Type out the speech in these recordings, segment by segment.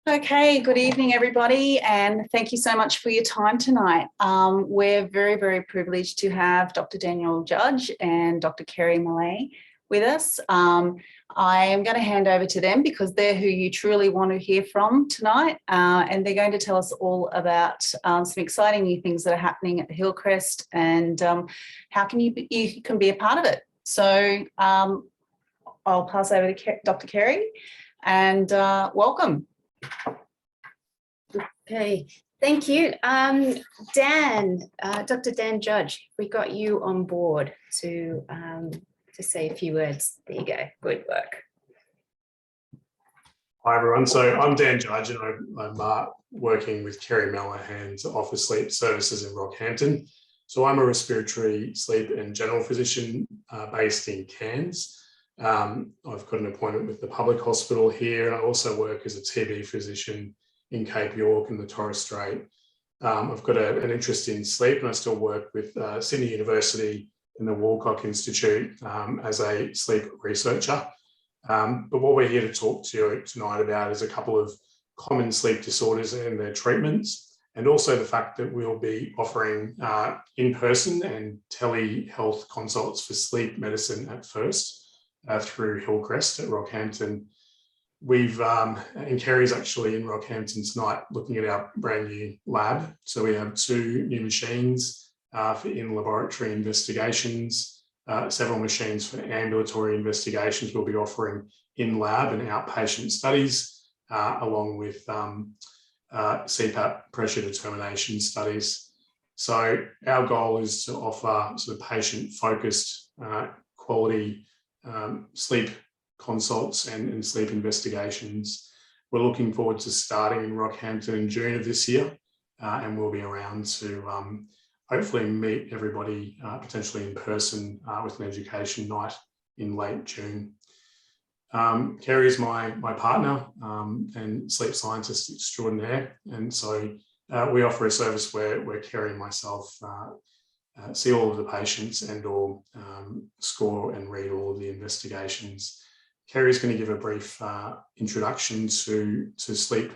Okay, good evening, everybody, and thank you so much for your time tonight. We're very, very privileged to have Dr. Daniel Judge and Dr. Kerry Malay with us. I am going to hand over to them because they're who you truly want to hear from tonight, and they're going to tell us all about some exciting new things that are happening at the Hillcrest and how you can be a part of it. So I'll pass over to Dr. Kerry and welcome. Okay, thank you. Dr. Dan Judge, we got you on board to say a few words. There you go, good work. Hi everyone, so I'm Dan Judge and I'm working with Kerry Mellaghan's Office Sleep Services in Rockhampton. So I'm a respiratory, sleep and general physician based in Cairns. I've got an appointment with the public hospital here, and I also work as a TB physician in Cape York and the Torres Strait. I've got an interest in sleep, and I still work with Sydney University and the Walcock Institute as a sleep researcher. But what we're here to talk to you tonight about is a couple of common sleep disorders and their treatments, and also the fact that we'll be offering in-person and telehealth consults for sleep medicine at first through Hillcrest at Rockhampton. And Kerry's actually in Rockhampton tonight looking at our brand new lab. So we have 2 new machines for in-laboratory investigations, several machines for ambulatory investigations. We'll be offering in-lab and outpatient studies, along with CPAP pressure determination studies. So our goal is to offer sort of patient-focused, quality sleep consults and sleep investigations. We're looking forward to starting in Rockhampton in June of this year, and we'll be around to hopefully meet everybody potentially in person with an education night in late June. Kerry is my partner and sleep scientist extraordinaire, and so we offer a service where Kerry and myself see all of the patients and or score and read all of the investigations. Kerry's going to give a brief introduction to sleep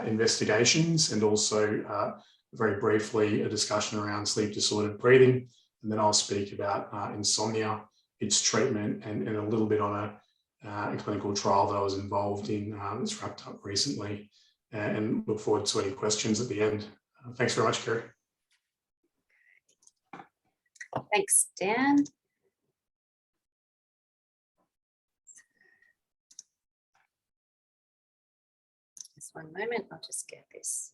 investigations, and also very briefly a discussion around sleep disordered breathing. And then I'll speak about insomnia, its treatment, and a little bit on a clinical trial that I was involved in that's wrapped up recently, and look forward to any questions at the end. Thanks very much, Kerry. Thanks, Dan. Just one moment, I'll just get this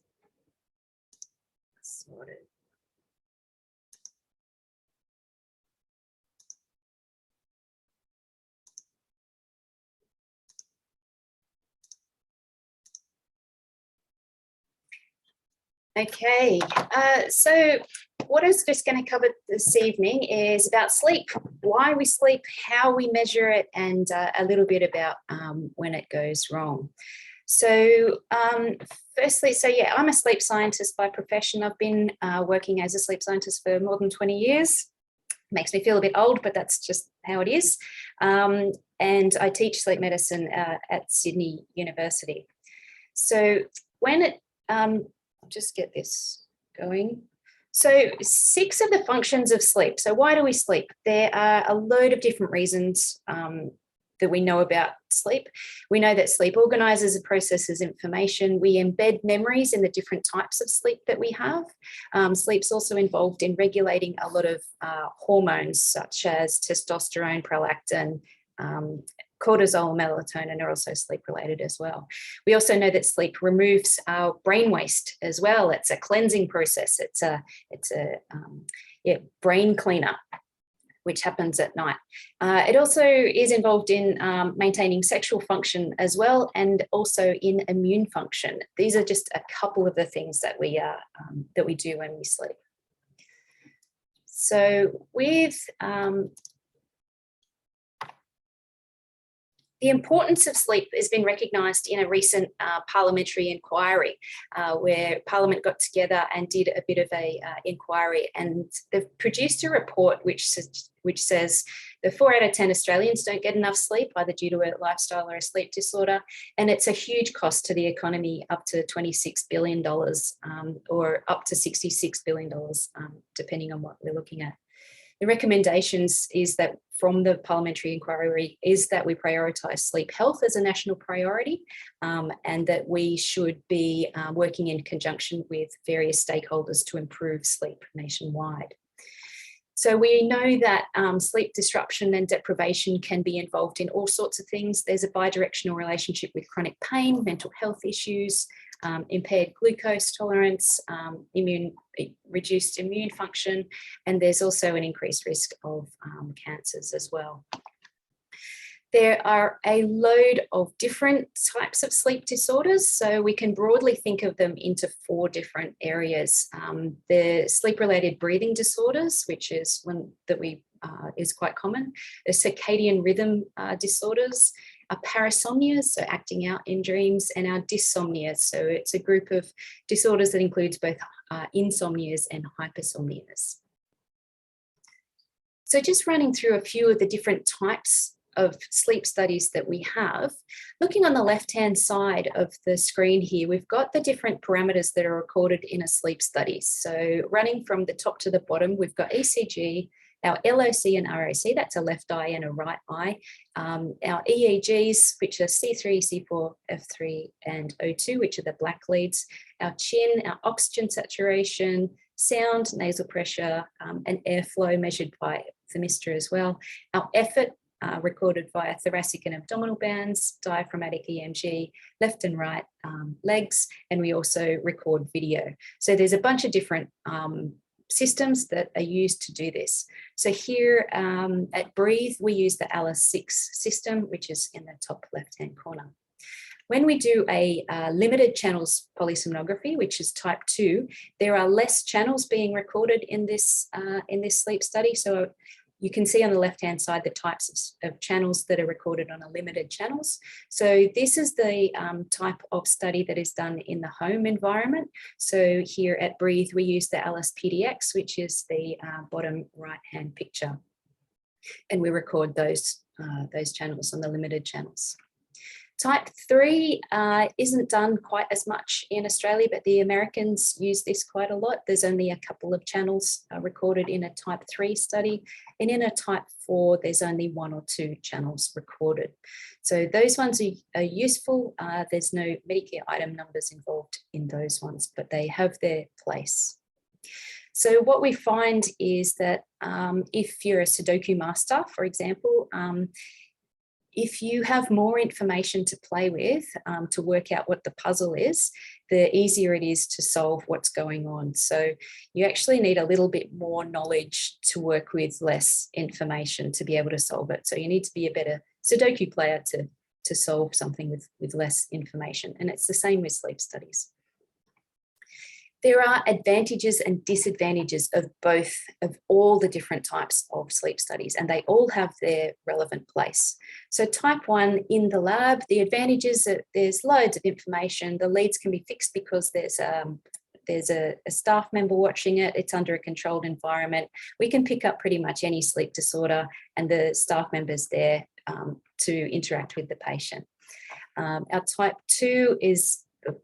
sorted. Okay, so what I was just going to cover this evening is about sleep, why we sleep, how we measure it, and a little bit about when it goes wrong. So firstly, I'm a sleep scientist by profession. I've been working as a sleep scientist for more than 20 years. Makes me feel a bit old, but that's just how it is. And I teach sleep medicine at Sydney University. So when it, I'll just get this going. So 6 of the functions of sleep. So why do we sleep? There are a load of different reasons that we know about sleep. We know that sleep organizes and processes information. We embed memories in the different types of sleep that we have. Sleep's also involved in regulating a lot of hormones such as testosterone, prolactin, cortisol, melatonin are also sleep related as well. We also know that sleep removes our brain waste as well. It's a cleansing process. It's a brain cleaner, which happens at night. It also is involved in maintaining sexual function as well, and also in immune function. These are just a couple of the things that we do when we sleep. So with The importance of sleep has been recognised in a recent parliamentary inquiry where Parliament got together and did a bit of a inquiry, and they've produced a report which says that 4 out of 10 Australians don't get enough sleep, either due to a lifestyle or a sleep disorder, and it's a huge cost to the economy, up to $26 billion or up to $66 billion, depending on what we're looking at. The recommendations is that from the parliamentary inquiry is that we prioritise sleep health as a national priority, and that we should be working in conjunction with various stakeholders to improve sleep nationwide. So we know that sleep disruption and deprivation can be involved in all sorts of things. There's a bidirectional relationship with chronic pain, mental health issues, impaired glucose tolerance, reduced immune function, and there's also an increased risk of cancers as well. There are a load of different types of sleep disorders, so we can broadly think of them into 4 different areas. The sleep-related breathing disorders, which is one that is quite common, the circadian rhythm disorders, our parasomnias, so acting out in dreams, and our dysomnias. So it's a group of disorders that includes both insomnias and hypersomnias. So just running through a few of the different types of sleep studies that we have. Looking on the left-hand side of the screen here, we've got the different parameters that are recorded in a sleep study. So running from the top to the bottom, we've got ECG, our LOC and ROC, that's a left eye and a right eye. Our EEGs, which are C3, C4, F3, and O2, which are the black leads. Our chin, our oxygen saturation, sound, nasal pressure, and airflow measured by thermistor as well. Our effort, recorded via thoracic and abdominal bands, diaphragmatic EMG, left and right legs, and we also record video. So there's a bunch of different systems that are used to do this. So here at Breathe, we use the Alice 6 system, which is in the top left-hand corner. When we do a limited channels polysomnography, which is type 2, there are less channels being recorded in this sleep study. So you can see on the left-hand side the types of channels that are recorded on a limited channels. So this is the type of study that is done in the home environment. So here at Breathe, we use the Alice PDX, which is the bottom right-hand picture. And we record those channels on the limited channels. Type 3 isn't done quite as much in Australia, but the Americans use this quite a lot. There's only a couple of channels recorded in a type 3 study. And in a type 4, there's only 1 or 2 channels recorded. So those ones are useful. There's no Medicare item numbers involved in those ones, but they have their place. So what we find is that if you're a Sudoku master, for example, if you have more information to play with to work out what the puzzle is, the easier it is to solve what's going on. So you actually need a little bit more knowledge to work with less information to be able to solve it. So you need to be a better Sudoku player to solve something with less information. And it's the same with sleep studies. There are advantages and disadvantages of all the different types of sleep studies, and they all have their relevant place. So type 1 in the lab, the advantages are there's loads of information. The leads can be fixed because there's a staff member watching it. It's under a controlled environment. We can pick up pretty much any sleep disorder, and the staff member's there to interact with the patient. Our type 2 is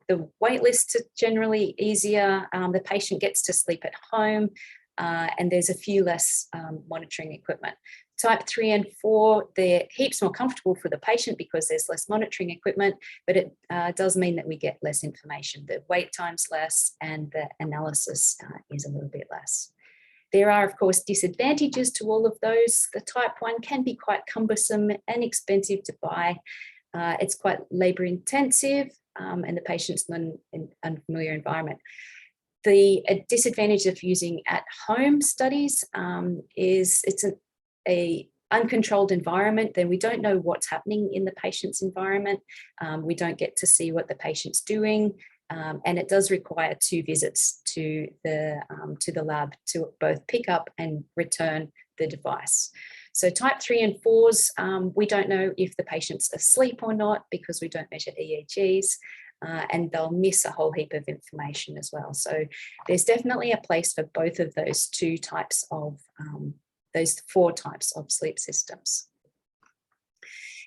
the wait lists are generally easier. The patient gets to sleep at home, and there's a few less monitoring equipment. Type 3 and 4, they're heaps more comfortable for the patient because there's less monitoring equipment, but it does mean that we get less information. The wait time's less and the analysis is a little bit less. There are, of course, disadvantages to all of those. The type 1 can be quite cumbersome and expensive to buy. It's quite labour intensive, and the patient's not in an unfamiliar environment. The disadvantage of using at-home studies is it's an uncontrolled environment. Then we don't know what's happening in the patient's environment. We don't get to see what the patient's doing, and it does require 2 visits to the lab to both pick up and return the device. So type 3 and 4s, we don't know if the patient's asleep or not because we don't measure EEGs, and they'll miss a whole heap of information as well. So there's definitely a place for both of those those 4 types of sleep systems.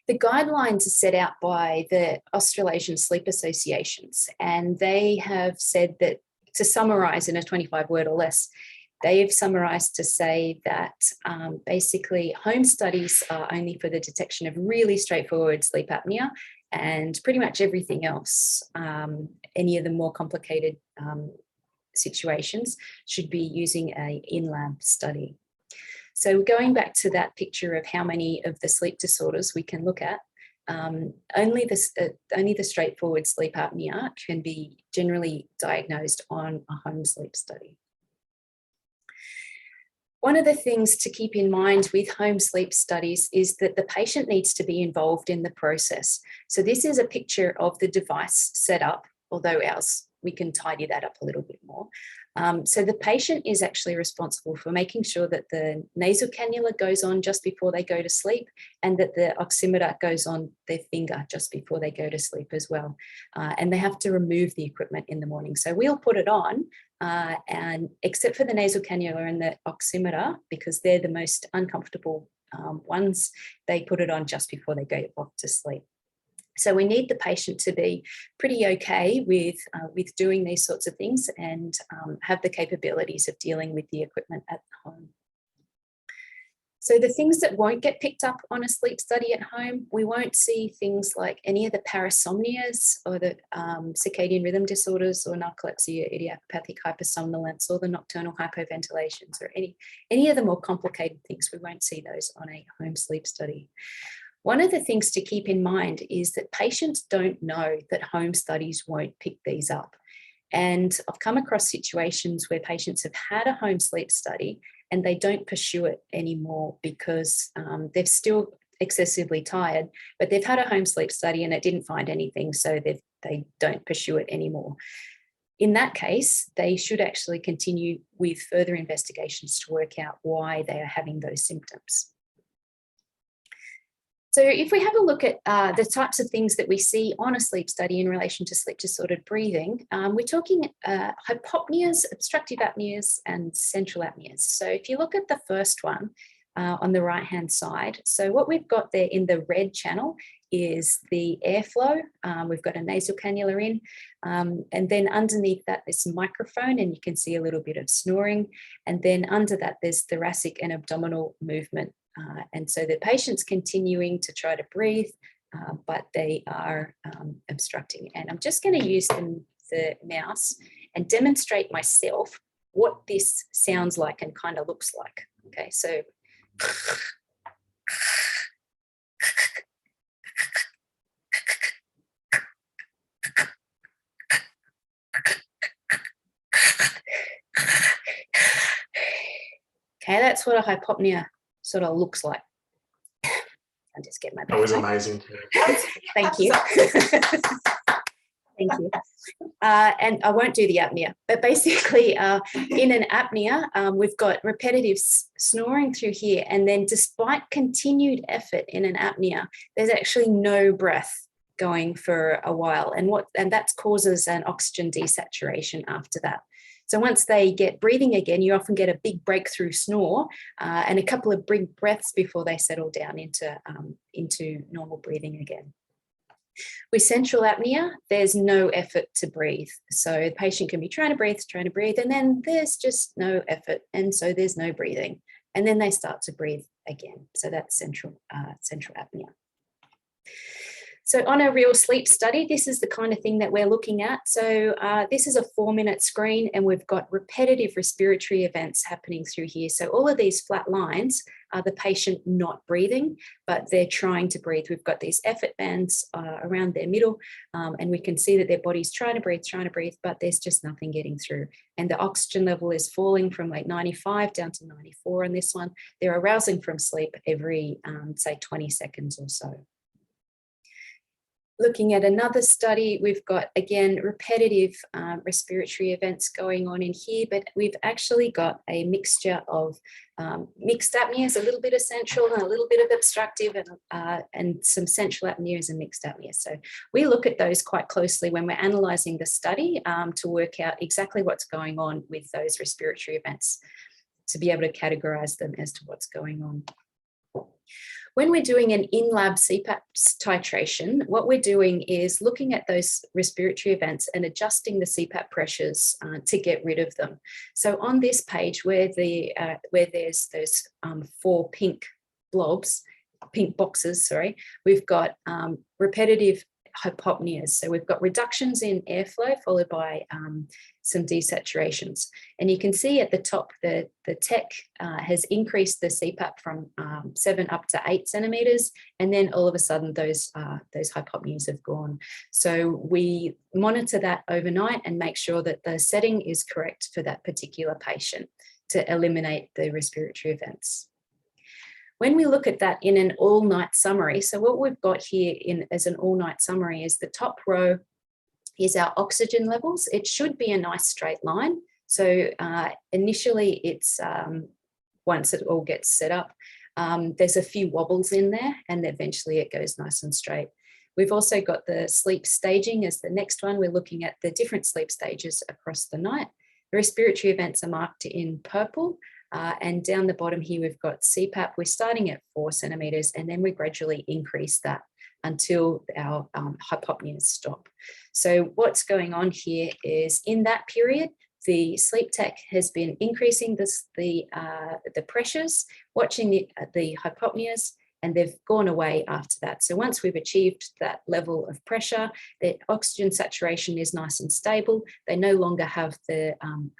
The guidelines are set out by the Australasian Sleep Associations, and they have said that, to summarise in a 25-word or less, they've summarised to say that basically home studies are only for the detection of really straightforward sleep apnea, and pretty much everything else, any of the more complicated situations, should be using an in-lab study. So going back to that picture of how many of the sleep disorders we can look at, only the straightforward sleep apnea can be generally diagnosed on a home sleep study. One of the things to keep in mind with home sleep studies is that the patient needs to be involved in the process. So this is a picture of the device set up, although ours, we can tidy that up a little bit more. So the patient is actually responsible for making sure that the nasal cannula goes on just before they go to sleep, and that the oximeter goes on their finger just before they go to sleep as well. And they have to remove the equipment in the morning. So we'll put it on, and except for the nasal cannula and the oximeter, because they're the most uncomfortable ones, they put it on just before they go off to sleep. So we need the patient to be pretty okay with doing these sorts of things, and have the capabilities of dealing with the equipment at home. So the things that won't get picked up on a sleep study at home, we won't see things like any of the parasomnias or the circadian rhythm disorders or narcolepsy or idiopathic hypersomnolence or the nocturnal hypoventilations or any of the more complicated things. We won't see those on a home sleep study. One of the things to keep in mind is that patients don't know that home studies won't pick these up. And I've come across situations where patients have had a home sleep study and they don't pursue it anymore because they're still excessively tired, but they've had a home sleep study and it didn't find anything, so they don't pursue it anymore. In that case, they should actually continue with further investigations to work out why they are having those symptoms. So if we have a look at the types of things that we see on a sleep study in relation to sleep disordered breathing, we're talking hypopneas, obstructive apneas, and central apneas. So if you look at the first one on the right-hand side, so what we've got there in the red channel is the airflow. We've got a nasal cannula in, and then underneath that there's some microphone, and you can see a little bit of snoring. And then under that there's thoracic and abdominal movement. And so the patient's continuing to try to breathe, but they are obstructing. And I'm just going to use the mouse and demonstrate myself what this sounds like and kind of looks like. Okay, so okay, that's what a hypopnea sort of looks like. I'll just get my That was amazing. Thank you. Thank you. And I won't do the apnea, but basically in an apnea, we've got repetitive snoring through here. And then despite continued effort in an apnea, there's actually no breath going for a while. And that causes an oxygen desaturation after that. So once they get breathing again, you often get a big breakthrough snore and a couple of big breaths before they settle down into normal breathing again. With central apnea, there's no effort to breathe. So the patient can be trying to breathe, and then there's just no effort. And so there's no breathing. And then they start to breathe again. So that's central apnea. So on a real sleep study, this is the kind of thing that we're looking at. So this is a 4-minute screen, and we've got repetitive respiratory events happening through here. So all of these flat lines are the patient not breathing, but they're trying to breathe. We've got these effort bands around their middle, and we can see that their body's trying to breathe, but there's just nothing getting through. And the oxygen level is falling from like 95 down to 94 on this one. They're arousing from sleep every, say, 20 seconds or so. Looking at another study, we've got, again, repetitive respiratory events going on in here, but we've actually got a mixture of mixed apneas, a little bit of central and a little bit of obstructive, and some central apneas and mixed apneas. So we look at those quite closely when we're analysing the study to work out exactly what's going on with those respiratory events, to be able to categorise them as to what's going on. When we're doing an in-lab CPAP titration, what we're doing is looking at those respiratory events and adjusting the CPAP pressures to get rid of them. So on this page where there's those 4 pink boxes, sorry, we've got repetitive hypopneas. So we've got reductions in airflow followed by some desaturations. And you can see at the top, the tech has increased the CPAP from 7 up to 8 centimeters. And then all of a sudden those hypopneas have gone. So we monitor that overnight and make sure that the setting is correct for that particular patient to eliminate the respiratory events. When we look at that in an all-night summary, so what we've got here as an all-night summary is the top row is our oxygen levels. It should be a nice straight line. So initially it's, once it all gets set up, there's a few wobbles in there and eventually it goes nice and straight. We've also got the sleep staging as the next one. We're looking at the different sleep stages across the night. The respiratory events are marked in purple. And down the bottom here, we've got CPAP. We're starting at 4 centimeters and then we gradually increase that until our hypopneas stop. So what's going on here is in that period, the sleep tech has been increasing the pressures, watching the hypopneas, and they've gone away after that. So once we've achieved that level of pressure, the oxygen saturation is nice and stable. They no longer have the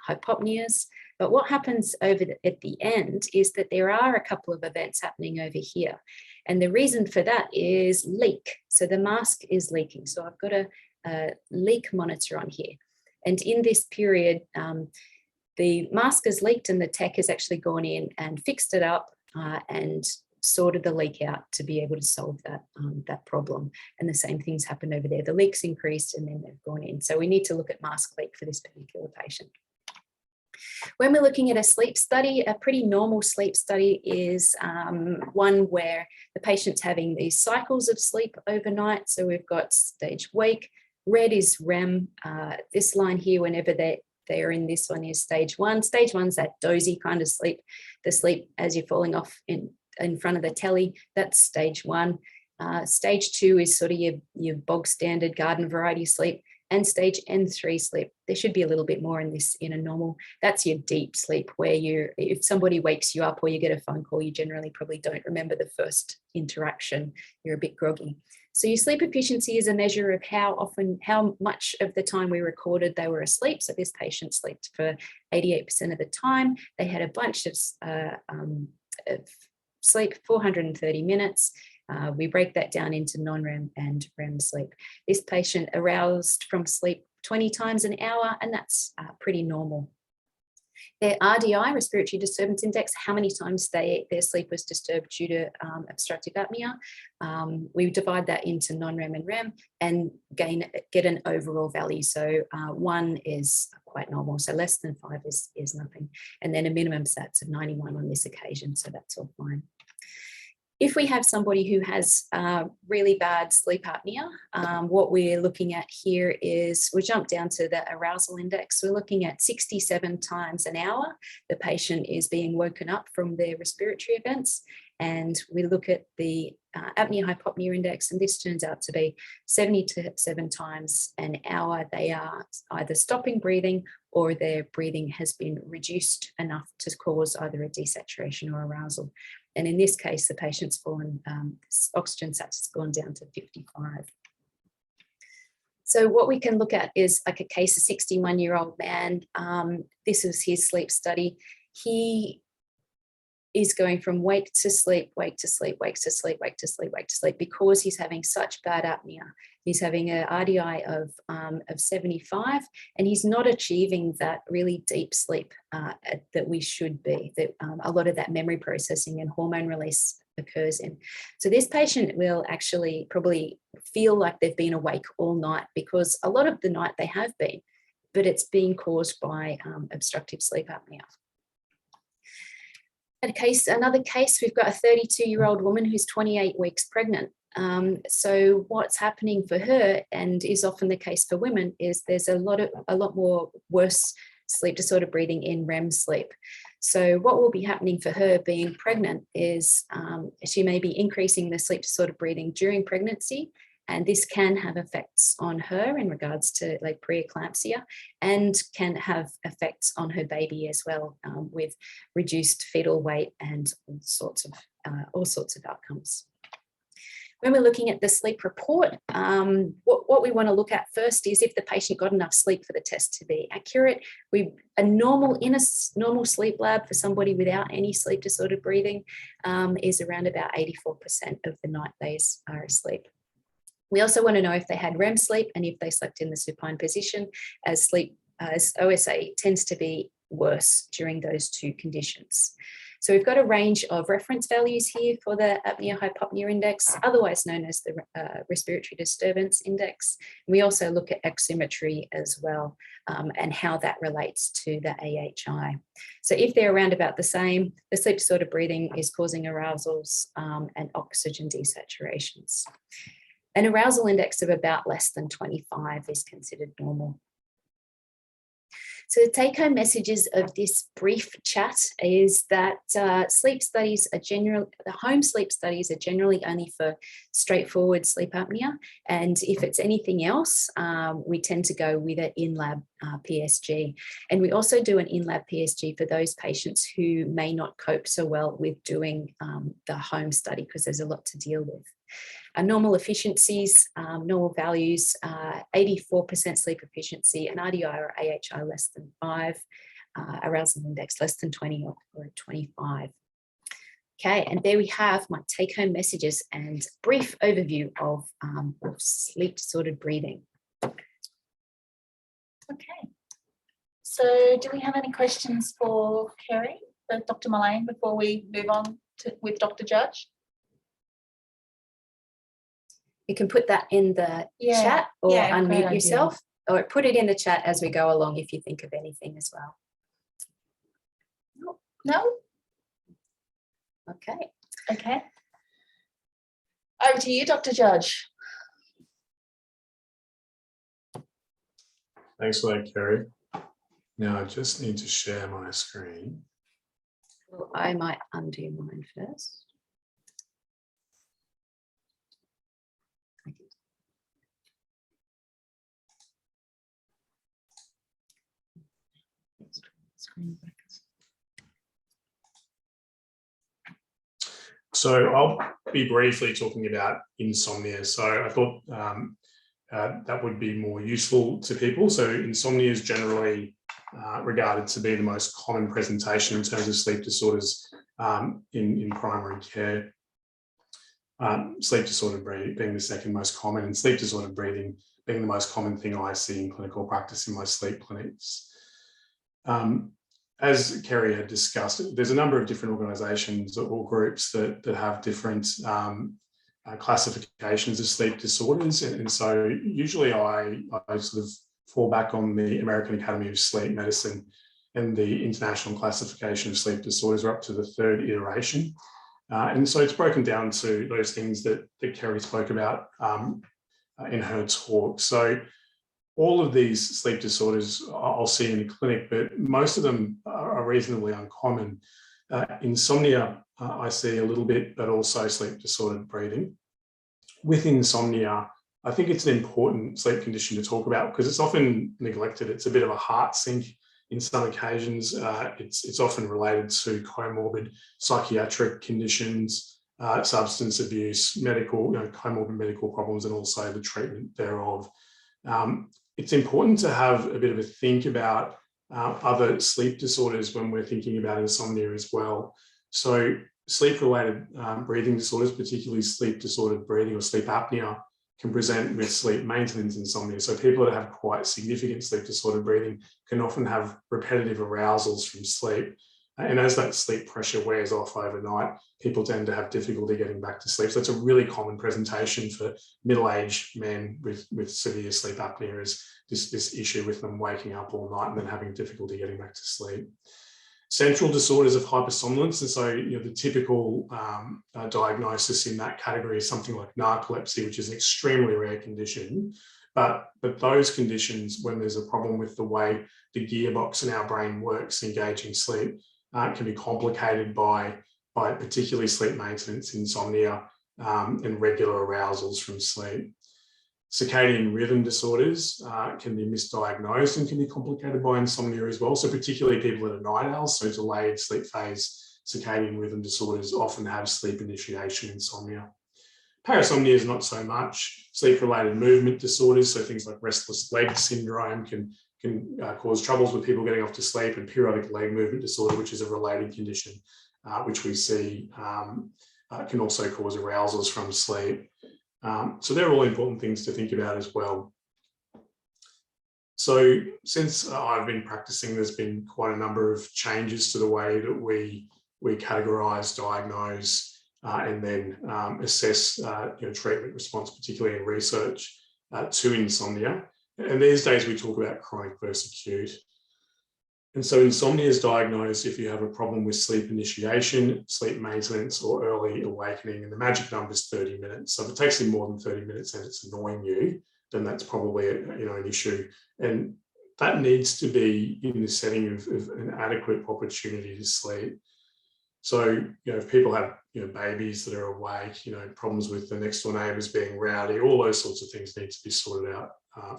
hypopneas. But what happens at the end is that there are a couple of events happening over here. And the reason for that is leak. So the mask is leaking. So I've got a leak monitor on here. And in this period, the mask has leaked and the tech has actually gone in and fixed it up and sorted the leak out to be able to solve that problem. And the same things happened over there. The leaks increased and then they've gone in. So we need to look at mask leak for this particular patient. When we're looking at a sleep study, a pretty normal sleep study is one where the patient's having these cycles of sleep overnight. So we've got stage wake, red is REM. This line here, whenever they're in this one, is stage 1. Stage 1's that dozy kind of sleep, the sleep as you're falling off in front of the telly, that's stage 1. Stage 2 is sort of your bog standard garden variety sleep. And stage N3 sleep, there should be a little bit more in a normal, that's your deep sleep where if somebody wakes you up or you get a phone call, you generally probably don't remember the first interaction, you're a bit groggy. So your sleep efficiency is a measure of how much of the time we recorded they were asleep. So this patient slept for 88% of the time. They had a bunch of sleep, 430 minutes. We break that down into non-REM and REM sleep. This patient aroused from sleep 20 times an hour, and that's pretty normal. Their RDI, respiratory disturbance index, how many times their sleep was disturbed due to obstructive apnea. We divide that into non-REM and REM and get an overall value. So 1 is quite normal, so less than 5 is nothing. And then a minimum stats of 91 on this occasion, so that's all fine. If we have somebody who has really bad sleep apnea, what we're looking at here is, we jump down to the arousal index. We're looking at 67 times an hour. The patient is being woken up from their respiratory events. And we look at the apnea-hypopnea index, and this turns out to be 77 times an hour. They are either stopping breathing or their breathing has been reduced enough to cause either a desaturation or arousal. And in this case, the patient's fallen, oxygen sats has gone down to 55. So what we can look at is like a case of 61-year-old man. This was his sleep study. He is going from wake to sleep, wake to sleep, wake to sleep, wake to sleep, wake to sleep, because he's having such bad apnea. He's having an RDI of 75, and he's not achieving that really deep sleep that we should be, that a lot of that memory processing and hormone release occurs in. So this patient will actually probably feel like they've been awake all night, because a lot of the night they have been, but it's being caused by obstructive sleep apnea. Another case, we've got a 32-year-old woman who's 28 weeks pregnant. So what's happening for her, and is often the case for women, is there's a lot more worse sleep disorder breathing in REM sleep. So what will be happening for her being pregnant is she may be increasing the sleep disorder breathing during pregnancy, and this can have effects on her in regards to like preeclampsia, and can have effects on her baby as well, with reduced fetal weight and all sorts of outcomes. When we're looking at the sleep report, what we want to look at first is if the patient got enough sleep for the test to be accurate. In a normal sleep lab for somebody without any sleep disordered breathing is around about 84% of the night they are asleep. We also want to know if they had REM sleep and if they slept in the supine position, as OSA tends to be worse during those two conditions. So we've got a range of reference values here for the apnea-hypopnea index, otherwise known as the respiratory disturbance index. We also look at oximetry as well, and how that relates to the AHI. So if they're around about the same, the sleep disorder breathing is causing arousals and oxygen desaturations. An arousal index of about less than 25 is considered normal. So the take-home messages of this brief chat is that the home sleep studies are generally only for straightforward sleep apnea. And if it's anything else, we tend to go with an in-lab PSG. And we also do an in-lab PSG for those patients who may not cope so well with doing the home study, because there's a lot to deal with. Normal efficiencies, normal values, 84% sleep efficiency, an RDI or AHI less than 5, arousal index less than 20 or 25. Okay, and there we have my take-home messages and brief overview of sleep disordered breathing. Okay, so do we have any questions for Kerry, Dr. Mullane, before we move on with Dr. Judge? You can put that in the chat, or unmute yourself, or put it in the chat as we go along if you think of anything as well. No? Okay. Okay. Over to you, Dr. Judge. Thanks for that, Kerry. Now I just need to share my screen. Well, I might undo mine first. So I'll be briefly talking about insomnia. So I thought that would be more useful to people. So insomnia is generally regarded to be the most common presentation in terms of sleep disorders in primary care. Sleep disordered breathing being the second most common, and sleep disordered breathing being the most common thing I see in clinical practice in my sleep clinics. As Kerry had discussed, there's a number of different organisations or groups that have different classifications of sleep disorders. And so usually I sort of fall back on the American Academy of Sleep Medicine and the International Classification of Sleep Disorders. We're up to the third iteration. And so it's broken down to those things that Kerry spoke about in her talk. So all of these sleep disorders I'll see in the clinic, but most of them are reasonably uncommon. Insomnia, I see a little bit, but also sleep disordered breathing. With insomnia, I think it's an important sleep condition to talk about because it's often neglected. It's a bit of a heart sink in some occasions. It's often related to comorbid psychiatric conditions, substance abuse, comorbid medical problems, and also the treatment thereof. It's important to have a bit of a think about other sleep disorders when we're thinking about insomnia as well. So sleep-related breathing disorders, particularly sleep-disordered breathing or sleep apnea, can present with sleep maintenance insomnia. So people that have quite significant sleep-disordered breathing can often have repetitive arousals from sleep. And as that sleep pressure wears off overnight, people tend to have difficulty getting back to sleep. So it's a really common presentation for middle-aged men with severe sleep apnea, is this issue with them waking up all night and then having difficulty getting back to sleep. Central disorders of hypersomnolence, and so the typical diagnosis in that category is something like narcolepsy, which is an extremely rare condition. But those conditions, when there's a problem with the way the gearbox in our brain works engaging sleep, can be complicated by particularly sleep maintenance, insomnia, and regular arousals from sleep. Circadian rhythm disorders can be misdiagnosed and can be complicated by insomnia as well. So particularly people that are night owls, so delayed sleep phase circadian rhythm disorders often have sleep initiation insomnia. Parasomnia is not so much. Sleep-related movement disorders, so things like restless leg syndrome can cause troubles with people getting off to sleep, and periodic leg movement disorder, which is a related condition, which we see can also cause arousals from sleep. So they're all important things to think about as well. So since I've been practicing, there's been quite a number of changes to the way that we categorise, diagnose, and then assess treatment response, particularly in research to insomnia. And these days we talk about chronic versus acute. And so insomnia is diagnosed if you have a problem with sleep initiation, sleep maintenance, or early awakening. And the magic number is 30 minutes. So if it takes you more than 30 minutes and it's annoying you, then that's probably an issue. And that needs to be in the setting of an adequate opportunity to sleep. So, if people have, babies that are awake, problems with the next door neighbours being rowdy, all those sorts of things need to be sorted out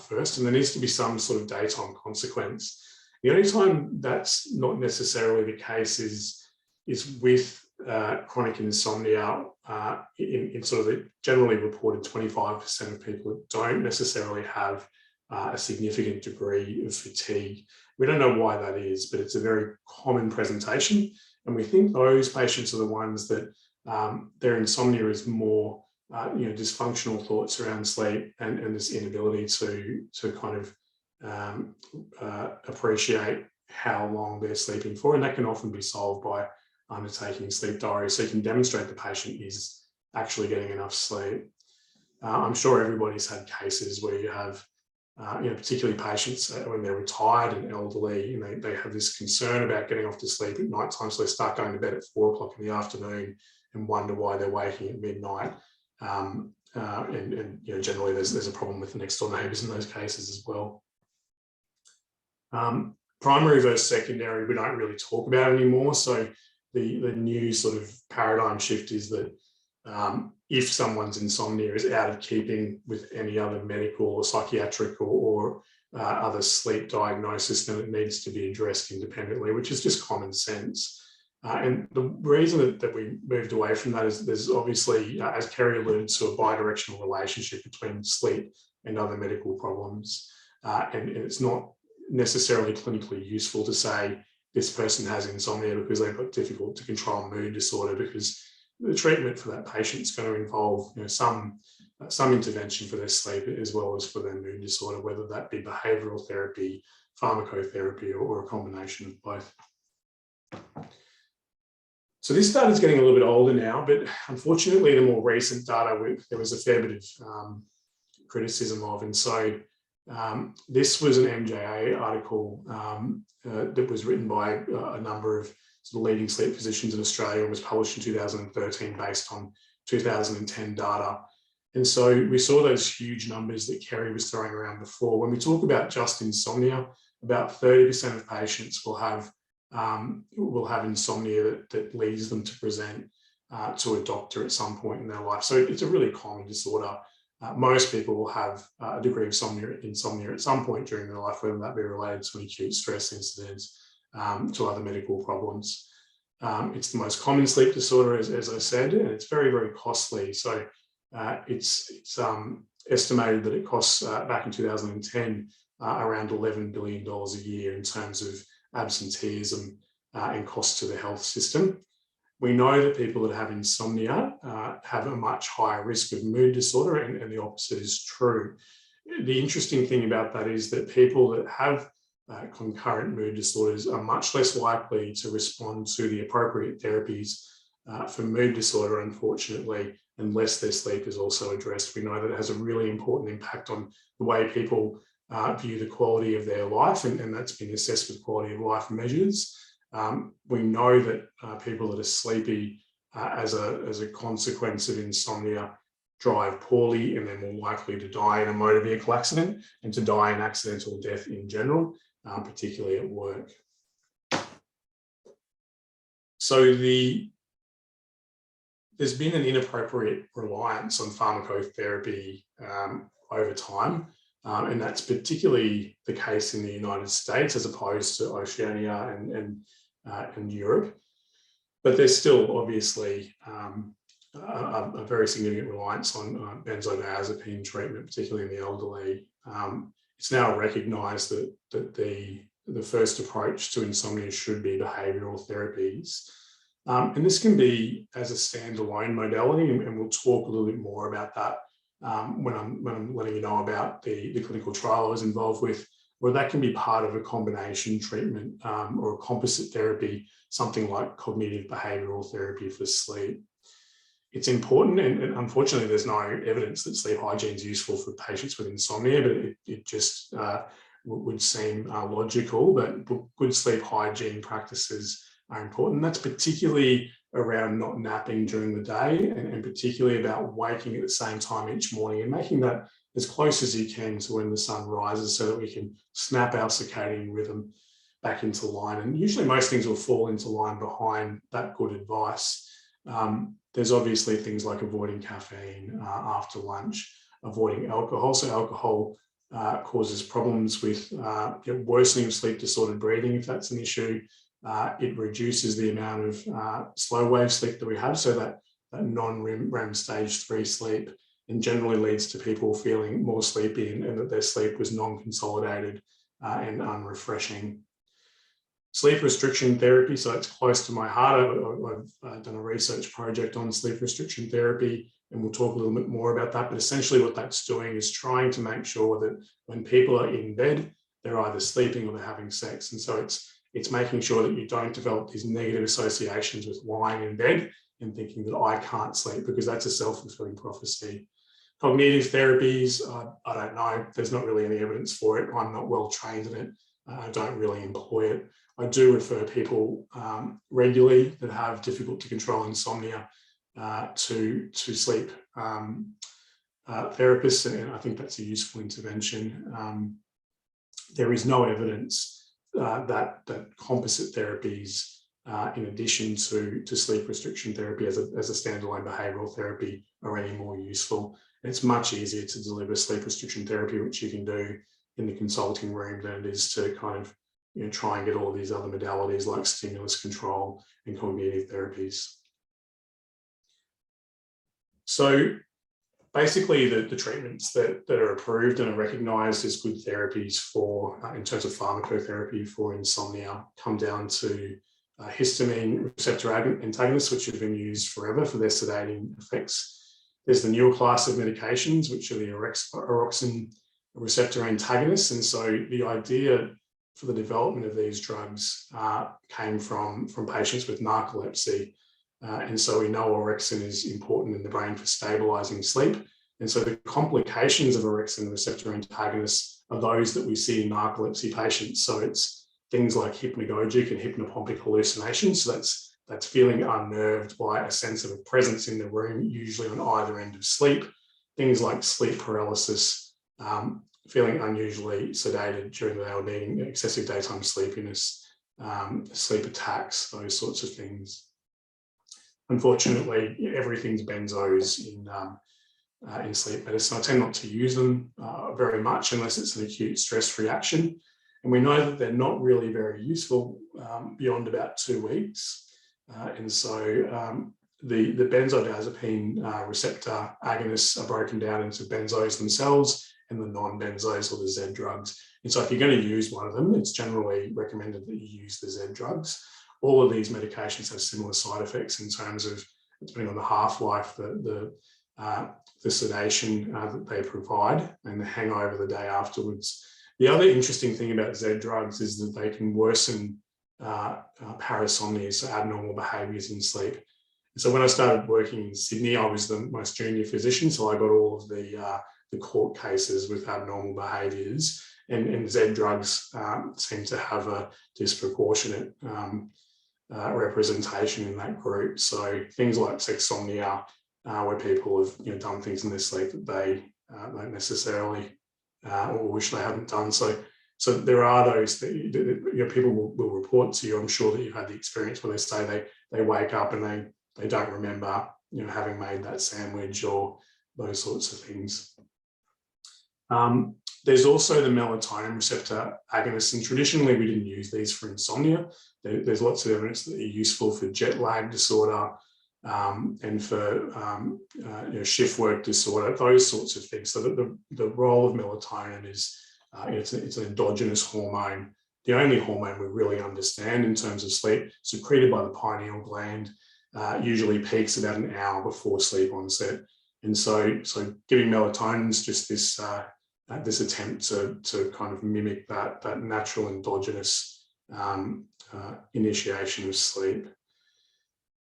first. And there needs to be some sort of daytime consequence. The only time that's not necessarily the case is with chronic insomnia in sort of the generally reported 25% of people that don't necessarily have a significant degree of fatigue. We don't know why that is, but it's a very common presentation. And we think those patients are the ones that their insomnia is more dysfunctional thoughts around sleep and this inability to kind of appreciate how long they're sleeping for. And that can often be solved by undertaking sleep diaries, so you can demonstrate the patient is actually getting enough sleep. I'm sure everybody's had cases where you have particularly patients when they're retired and elderly, they have this concern about getting off to sleep at night time, so they start going to bed at 4 o'clock in the afternoon and wonder why they're waking at midnight. Generally there's a problem with the next door neighbours in those cases as well. Primary versus secondary, we don't really talk about anymore. So the new sort of paradigm shift is that if someone's insomnia is out of keeping with any other medical or psychiatric or other sleep diagnosis, then it needs to be addressed independently, which is just common sense. And the reason that we moved away from that is there's obviously, as Kerry alluded to, a bidirectional relationship between sleep and other medical problems. And it's not necessarily clinically useful to say this person has insomnia because they've got difficult to control mood disorder, because the treatment for that patient is going to involve some intervention for their sleep as well as for their mood disorder, whether that be behavioural therapy, pharmacotherapy, or a combination of both. So this data is getting a little bit older now, but unfortunately the more recent data there was a fair bit of criticism of. And so this was an MJA article that was written by a number of sort of leading sleep physicians in Australia and was published in 2013 based on 2010 data. And so we saw those huge numbers that Kerry was throwing around before. When we talk about just insomnia, about 30% of patients will have insomnia that leads them to present to a doctor at some point in their life. So it's a really common disorder. Most people will have a degree of insomnia at some point during their life, whether that be related to an acute stress incident, to other medical problems. It's the most common sleep disorder, as I said, and it's very, very costly. So it's estimated that it costs, back in 2010, around $11 billion a year in terms of absenteeism and costs to the health system. We know that people that have insomnia have a much higher risk of mood disorder, and the opposite is true. The interesting thing about that is that people that have concurrent mood disorders are much less likely to respond to the appropriate therapies for mood disorder, unfortunately, unless their sleep is also addressed. We know that it has a really important impact on the way people view the quality of their life, and that's been assessed with quality of life measures. We know that people that are sleepy as a consequence of insomnia drive poorly, and they're more likely to die in a motor vehicle accident and to die in accidental death in general, particularly at work. So there's been an inappropriate reliance on pharmacotherapy over time, and that's particularly the case in the United States as opposed to Oceania and Europe. But there's still obviously a very significant reliance on benzodiazepine treatment, particularly in the elderly. It's now recognised that the first approach to insomnia should be behavioural therapies. And this can be as a standalone modality, and we'll talk a little bit more about that when I'm letting you know about the clinical trial I was involved with, or that can be part of a combination treatment or a composite therapy, something like cognitive behavioural therapy for sleep. It's important, and unfortunately there's no evidence that sleep hygiene is useful for patients with insomnia, but it just would seem logical that good sleep hygiene practices are important. That's particularly around not napping during the day, and particularly about waking at the same time each morning and making that as close as you can to when the sun rises so that we can snap our circadian rhythm back into line. And usually most things will fall into line behind that good advice. There's obviously things like avoiding caffeine after lunch, avoiding alcohol. So alcohol causes problems with worsening of sleep disordered breathing, if that's an issue. It reduces the amount of slow wave sleep that we have, so that non-REM stage 3 sleep, and generally leads to people feeling more sleepy and that their sleep was non-consolidated and unrefreshing. Sleep restriction therapy, so it's close to my heart. I've done a research project on sleep restriction therapy, and we'll talk a little bit more about that. But essentially what that's doing is trying to make sure that when people are in bed, they're either sleeping or they're having sex. And so it's making sure that you don't develop these negative associations with lying in bed and thinking that I can't sleep, because that's a self-fulfilling prophecy. Cognitive therapies, I don't know. There's not really any evidence for it. I'm not well trained in it. I don't really employ it. I do refer people regularly that have difficult to control insomnia to sleep therapists, and I think that's a useful intervention. There is no evidence that composite therapies, in addition to sleep restriction therapy as a standalone behavioural therapy, are any more useful. And it's much easier to deliver sleep restriction therapy, which you can do in the consulting room, than it is to kind of try and get all of these other modalities like stimulus control and cognitive therapies. So basically the treatments that are approved and are recognised as good therapies for, in terms of pharmacotherapy for insomnia, come down to histamine receptor antagonists, which have been used forever for their sedating effects. There's the newer class of medications, which are the orexin receptor antagonists. And so the idea for the development of these drugs came from patients with narcolepsy. And so we know orexin is important in the brain for stabilizing sleep. And so the complications of orexin receptor antagonists are those that we see in narcolepsy patients. So it's things like hypnagogic and hypnopompic hallucinations. So that's feeling unnerved by a sense of a presence in the room, usually on either end of sleep. Things like sleep paralysis, feeling unusually sedated during the day or needing excessive daytime sleepiness, sleep attacks, those sorts of things. Unfortunately, everything's benzos in sleep medicine. I tend not to use them very much unless it's an acute stress reaction. And we know that they're not really very useful beyond about 2 weeks. And so the benzodiazepine receptor agonists are broken down into benzos themselves and the non-benzos, or the Z drugs. And so if you're going to use one of them, it's generally recommended that you use the Z drugs. all of these medications have similar side effects in terms of, depending on the half-life, the sedation that they provide and the hangover the day afterwards. The other interesting thing about Z drugs is that they can worsen parasomnia, so abnormal behaviours in sleep. So when I started working in Sydney, I was the most junior physician, so I got all of the court cases with abnormal behaviours, and Z drugs seem to have a disproportionate representation in that group. So things like sexsomnia, where people have done things in their sleep that they don't necessarily or wish they hadn't done. So there are those that people will report to you. I'm sure that you've had the experience where they say they wake up and they don't remember having made that sandwich or those sorts of things. There's also the melatonin receptor agonists, and traditionally we didn't use these for insomnia. There's lots of evidence that they're useful for jet lag disorder and for shift work disorder, those sorts of things. So the role of melatonin is it's an endogenous hormone, the only hormone we really understand in terms of sleep, secreted by the pineal gland, usually peaks about an hour before sleep onset. And so giving melatonin is just this attempt to kind of mimic that natural endogenous initiation of sleep.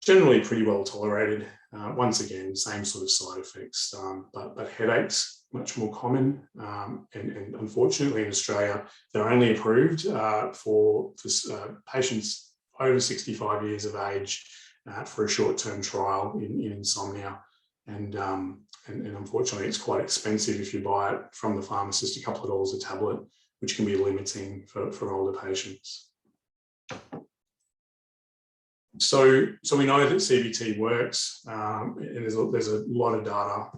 Generally pretty well tolerated. Once again, same sort of side effects, but headaches much more common. And unfortunately in Australia, they're only approved for patients over 65 years of age for a short-term trial in insomnia. And unfortunately, it's quite expensive if you buy it from the pharmacist, a couple of dollars a tablet, which can be limiting for older patients. So we know that CBT works, and there's a lot of data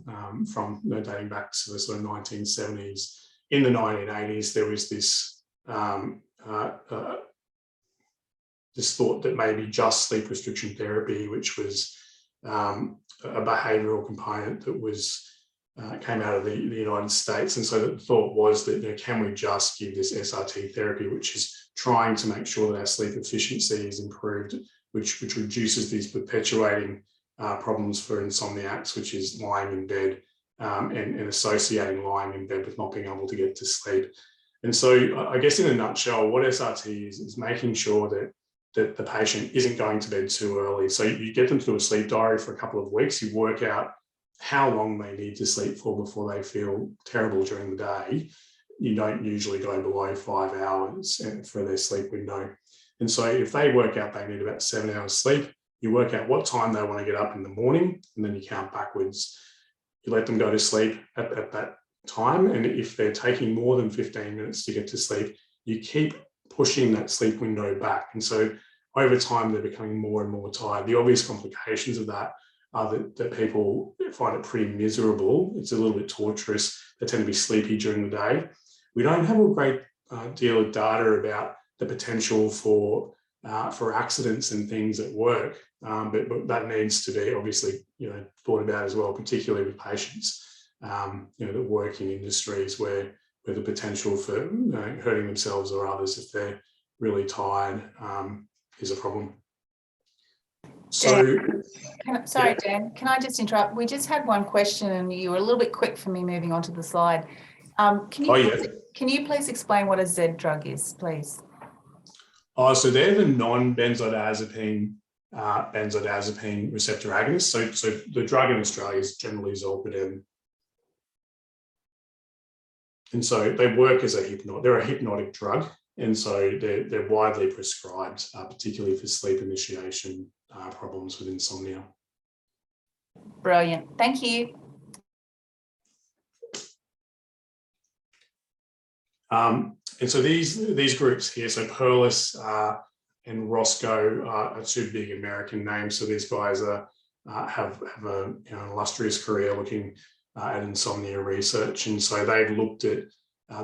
from dating back to the sort of 1970s. In the 1980s, there was this this thought that maybe just sleep restriction therapy, which was a behavioural component that was came out of the United States, and so the thought was that can we just give this SRT therapy, which is trying to make sure that our sleep efficiency is improved, which reduces these perpetuating problems for insomniacs, which is lying in bed and associating lying in bed with not being able to get to sleep. And so I guess in a nutshell, what SRT is making sure that the patient isn't going to bed too early. So you get them to do a sleep diary for a couple of weeks, you work out how long they need to sleep for before they feel terrible during the day. You don't usually go below 5 hours for their sleep window. And so if they work out they need about 7 hours sleep, you work out what time they want to get up in the morning, and then you count backwards. You let them go to sleep at that time. And if they're taking more than 15 minutes to get to sleep, you keep pushing that sleep window back. And so over time, they're becoming more and more tired. The obvious complications of that are that people find it pretty miserable. It's a little bit torturous. They tend to be sleepy during the day. We don't have a great deal of data about the potential for accidents and things at work, but that needs to be obviously thought about as well, particularly with patients that work in industries where the potential for hurting themselves or others if they're really tired is a problem. So, sorry, Dan, can I just interrupt? We just had one question and you were a little bit quick for me moving on to the slide. Can you please explain what a Z drug is, please? So they're the non-benzodiazepine receptor agonists. So the drug in Australia is generally zolpidem. And so they work as they're a hypnotic drug. And so they're widely prescribed, particularly for sleep initiation problems with insomnia. Brilliant. Thank you. And so these groups here, so Perlis and Roscoe are two big American names. So these guys have an illustrious career looking at insomnia research. And so they've looked at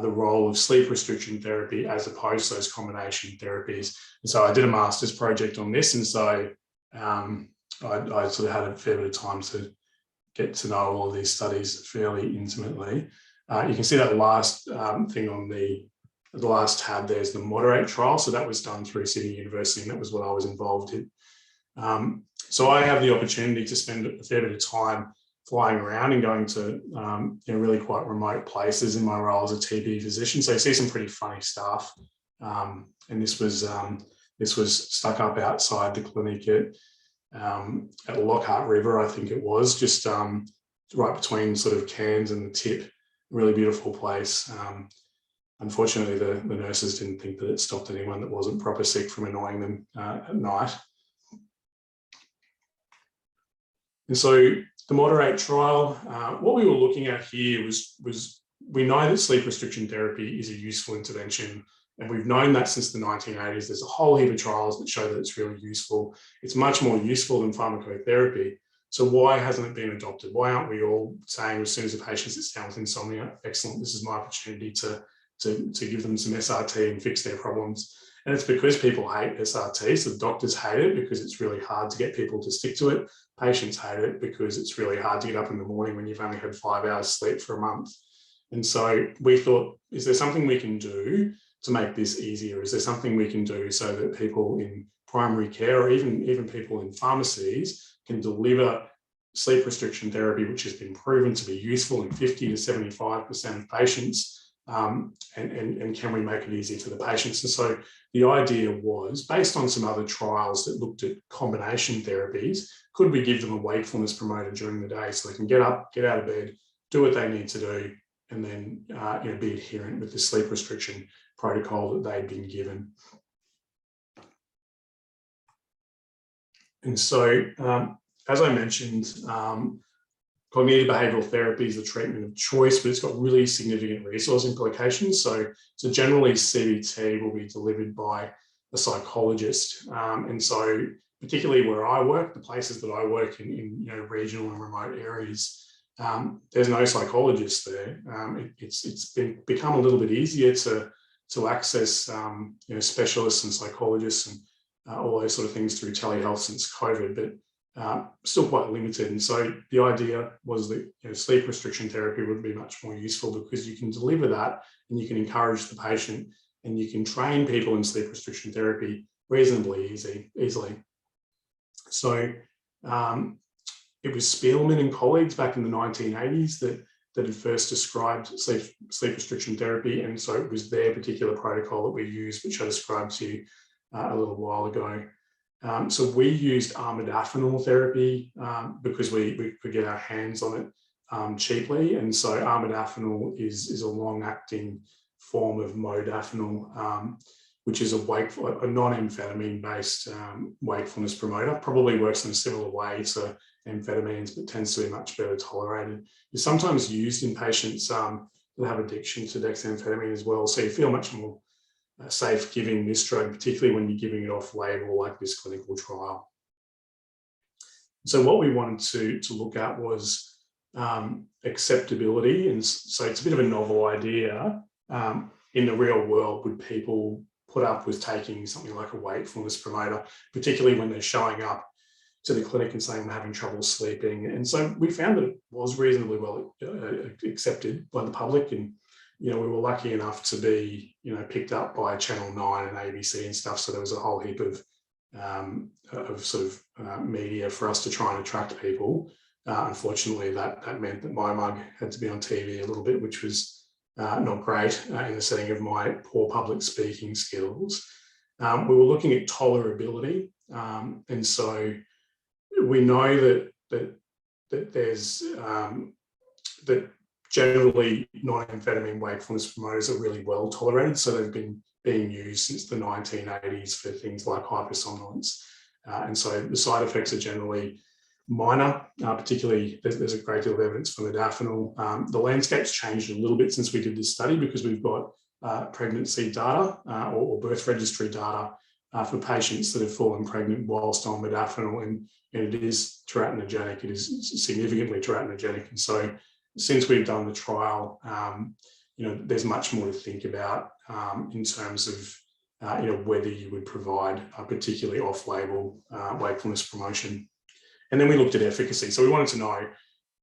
the role of sleep restriction therapy as opposed to those combination therapies. And so I did a master's project on this. And so I sort of had a fair bit of time to get to know all of these studies fairly intimately. You can see that last thing on the the last tab, there's the Moderate trial. So that was done through Sydney University, and that was what I was involved in. So I have the opportunity to spend a fair bit of time flying around and going to really quite remote places in my role as a TB physician. So you see some pretty funny stuff. And this was stuck up outside the clinic at Lockhart River, I think it was, just right between sort of Cairns and the Tip. Really beautiful place. Unfortunately, the nurses didn't think that it stopped anyone that wasn't proper sick from annoying them at night. And so the Moderate trial, what we were looking at here was we know that sleep restriction therapy is a useful intervention, and we've known that since the 1980s. There's a whole heap of trials that show that it's really useful. It's much more useful than pharmacotherapy. So why hasn't it been adopted? Why aren't we all saying as soon as a patient sits down with insomnia, excellent, this is my opportunity to give them some SRT and fix their problems? And it's because people hate SRT. So the doctors hate it because it's really hard to get people to stick to it. Patients hate it because it's really hard to get up in the morning when you've only had 5 hours sleep for a month. And so we thought, is there something we can do to make this easier? Is there something we can do so that people in primary care, or even people in pharmacies, can deliver sleep restriction therapy, which has been proven to be useful in 50 to 75% of patients, and can we make it easier for the patients? And so the idea was, based on some other trials that looked at combination therapies, could we give them a wakefulness promoter during the day so they can get up, get out of bed, do what they need to do, and then be adherent with the sleep restriction protocol that they'd been given. And so, as I mentioned, cognitive behavioural therapy is the treatment of choice, but it's got really significant resource implications. So generally CBT will be delivered by a psychologist. And so particularly where I work, the places that I work in regional and remote areas, there's no psychologist there. It's become a little bit easier to access specialists and psychologists and all those sort of things through telehealth since COVID, but still quite limited. And so the idea was that sleep restriction therapy would be much more useful because you can deliver that and you can encourage the patient and you can train people in sleep restriction therapy reasonably easily. So it was Spielman and colleagues back in the 1980s that had first described sleep restriction therapy. And so it was their particular protocol that we used, which I described to you a little while ago. So we used armodafinil therapy because we could get our hands on it cheaply. And so armodafinil is a long-acting form of modafinil, which is a non-amphetamine-based wakefulness promoter. Probably works in a similar way to amphetamines, but tends to be much better tolerated. It's sometimes used in patients that have addiction to dexamphetamine as well. So you feel much more safe giving this drug, particularly when you're giving it off label like this clinical trial. So what we wanted to look at was acceptability. And so it's a bit of a novel idea. In the real world, would people put up with taking something like a wakefulness promoter, particularly when they're showing up to the clinic and saying, I'm having trouble sleeping? And so we found that it was reasonably well accepted by the public. And we were lucky enough to be, picked up by Channel 9 and ABC and stuff. So there was a whole heap of media for us to try and attract people. Unfortunately, that meant that my mug had to be on TV a little bit, which was not great in the setting of my poor public speaking skills. We were looking at tolerability. And so we know that there's that generally non-amphetamine wakefulness promoters are really well tolerated. So they've been being used since the 1980s for things like hypersomnolence. And so the side effects are generally minor, particularly there's a great deal of evidence for modafinil. The landscape's changed a little bit since we did this study because we've got pregnancy data or birth registry data for patients that have fallen pregnant whilst on modafinil, and it is teratogenic. It is significantly teratogenic. And so since we've done the trial, there's much more to think about in terms of whether you would provide a particularly off-label wakefulness promotion. And then we looked at efficacy. So we wanted to know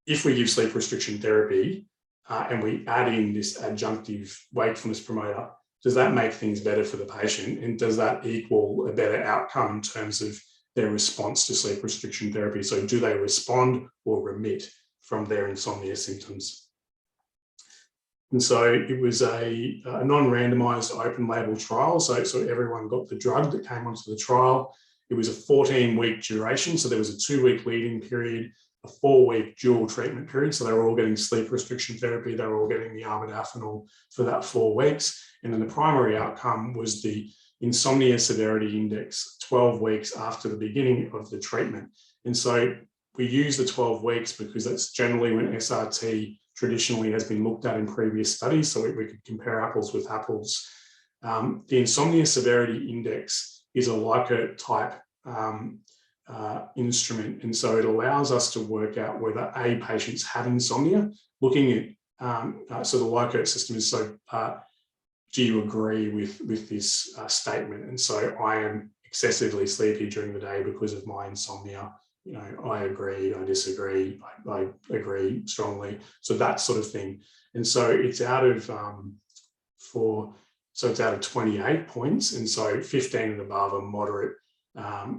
if we give sleep restriction therapy and we add in this adjunctive wakefulness promoter, does that make things better for the patient? And does that equal a better outcome in terms of their response to sleep restriction therapy? So do they respond or remit from their insomnia symptoms? And so it was a non-randomized open label trial. So everyone got the drug that came onto the trial. It was a 14-week duration. So there was a 2-week lead-in period, a 4-week dual treatment period. So they were all getting sleep restriction therapy. They were all getting the armodafinil for that 4 weeks. And then the primary outcome was the insomnia severity index 12 weeks after the beginning of the treatment. And so we use the 12 weeks because that's generally when SRT traditionally has been looked at in previous studies. So we could compare apples with apples. The insomnia severity index is a Likert type instrument. And so it allows us to work out whether patients have insomnia, looking at, so the Likert system is so, do you agree with this statement? And so I am excessively sleepy during the day because of my insomnia. I agree, I disagree, I agree strongly. So that sort of thing. And so it's out of it's out of 28 points. And so 15 and above are moderate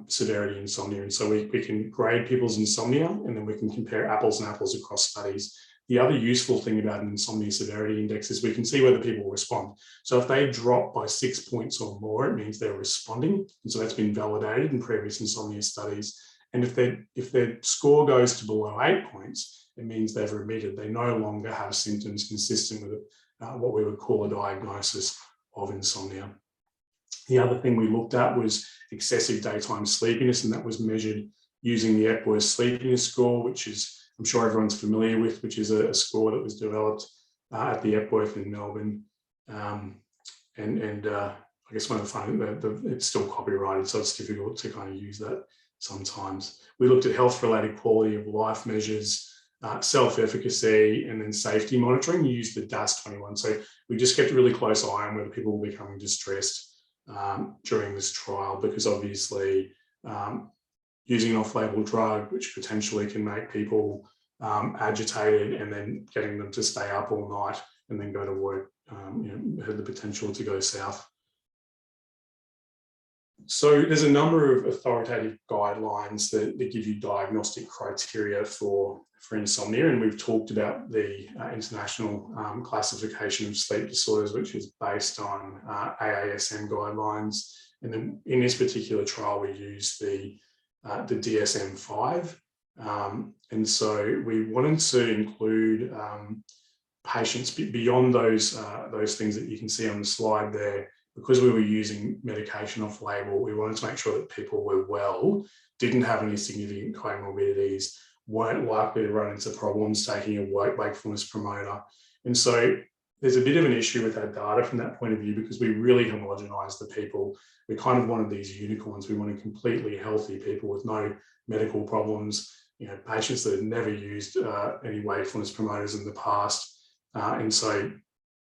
severity insomnia. And so we can grade people's insomnia, and then we can compare apples and apples across studies. The other useful thing about an insomnia severity index is we can see whether people respond. So if they drop by 6 points or more, it means they're responding. And so that's been validated in previous insomnia studies. And if their score goes to below 8 points, it means they've remitted. They no longer have symptoms consistent with what we would call a diagnosis of insomnia. The other thing we looked at was excessive daytime sleepiness, and that was measured using the Epworth Sleepiness Score, which is, I'm sure everyone's familiar with, which is a score that was developed at the Epworth in Melbourne. I guess one of the fun, it's still copyrighted, so it's difficult to kind of use that sometimes. We looked at health-related quality of life measures, self-efficacy, and then safety monitoring. We used the DAS21. So we just kept a really close eye on whether people were becoming distressed during this trial, because obviously using an off-label drug, which potentially can make people agitated, and then getting them to stay up all night and then go to work, had the potential to go south. So there's a number of authoritative guidelines that give you diagnostic criteria for insomnia, and we've talked about the International Classification of Sleep Disorders, which is based on AASM guidelines. And then in this particular trial, we used the DSM-5. And so we wanted to include patients beyond those things that you can see on the slide there. Because we were using medication off label, we wanted to make sure that people were well, didn't have any significant comorbidities, weren't likely to run into problems taking a wakefulness promoter. And so there's a bit of an issue with our data from that point of view, because we really homogenized the people. We kind of wanted these unicorns. We wanted completely healthy people with no medical problems, patients that had never used any wakefulness promoters in the past. And so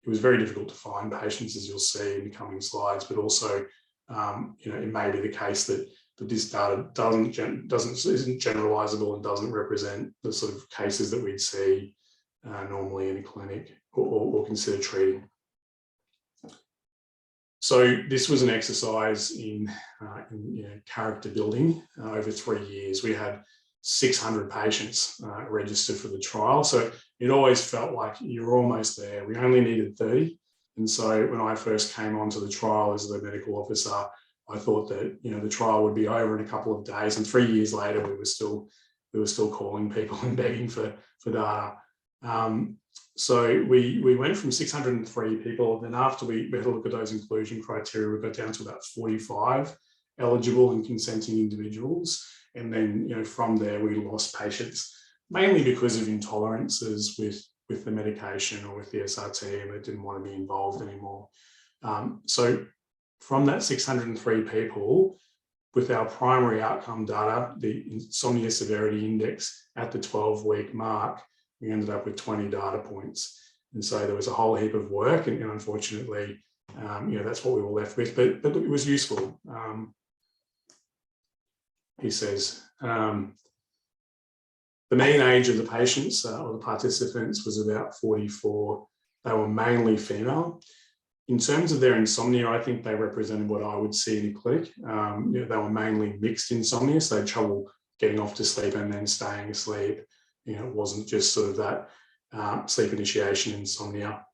it was very difficult to find patients, as you'll see in the coming slides, but also, it may be the case that this data isn't generalizable and doesn't represent the sort of cases that we'd see normally in a clinic or consider treating. So this was an exercise in character building over 3 years. We had 600 patients registered for the trial. So it always felt like you're almost there. We only needed 30. And so when I first came onto the trial as the medical officer, I thought that, the trial would be over in a couple of days. And 3 years later, we were still calling people and begging for data. So we went from 603 people. And then after we had a look at those inclusion criteria, we got down to about 45 eligible and consenting individuals. And then, from there, we lost patients, mainly because of intolerances with the medication or with the SRT, and they didn't want to be involved anymore. So from that 603 people, with our primary outcome data, the insomnia severity index at the 12-week mark, we ended up with 20 data points. And so there was a whole heap of work, and unfortunately, that's what we were left with, but it was useful. He says, the mean age of the patients or the participants was about 44. They were mainly female. In terms of their insomnia, I think they represented what I would see in a clinic. They were mainly mixed insomnia, so they had trouble getting off to sleep and then staying asleep. It wasn't just sort of that sleep initiation insomnia.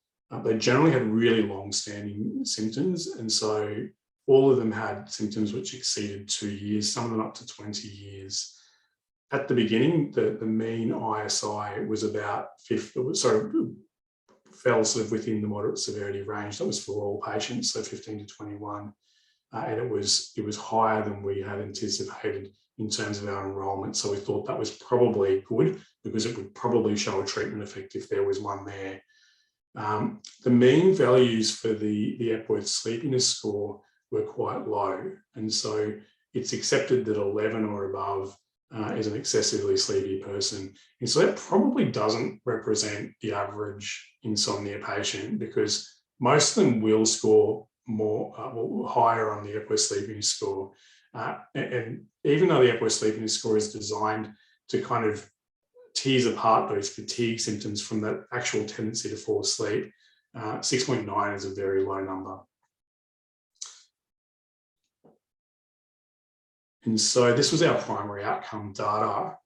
They generally had really long-standing symptoms, and so all of them had symptoms which exceeded 2 years, some of them up to 20 years. At the beginning, the mean ISI was about fell sort of within the moderate severity range. That was for all patients, so 15 to 21. And it was higher than we had anticipated in terms of our enrolment. So we thought that was probably good because it would probably show a treatment effect if there was one there. The mean values for the Epworth Sleepiness Score were quite low. And so it's accepted that 11 or above is an excessively sleepy person. And so that probably doesn't represent the average insomnia patient, because most of them will score more higher on the Epworth Sleepiness Score. And even though the Epworth Sleepiness Score is designed to kind of tease apart those fatigue symptoms from that actual tendency to fall asleep, 6.9 is a very low number. And so this was our primary outcome data.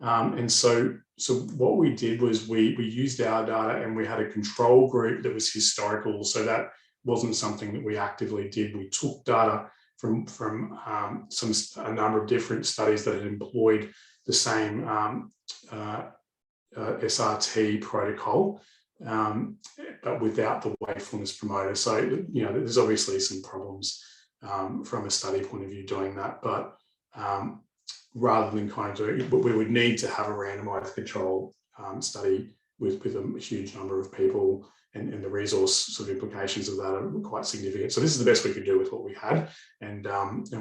And so what we did was we used our data, and we had a control group that was historical. So that wasn't something that we actively did. We took data from a number of different studies that had employed the same SRT protocol, but without the wakefulness promoter. So, there's obviously some problems from a study point of view doing that, but rather than kind of doing it, we would need to have a randomized control study with a huge number of people, and the resource sort of implications of that are quite significant. So this is the best we could do with what we had, and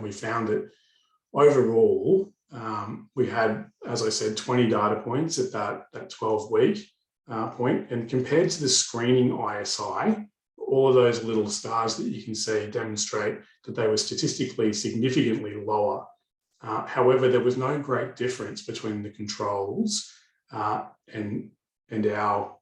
we found that overall we had, as I said, 20 data points at that 12-week point, and compared to the screening ISI, all of those little stars that you can see demonstrate that they were statistically significantly lower. However, there was no great difference between the controls and our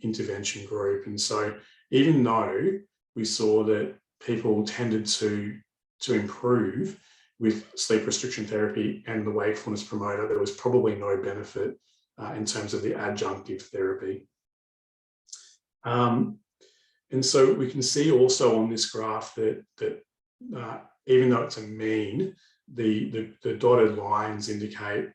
intervention group. And so even though we saw that people tended to improve with sleep restriction therapy and the wakefulness promoter, there was probably no benefit in terms of the adjunctive therapy. And so we can see also on this graph that even though it's a mean, the dotted lines indicate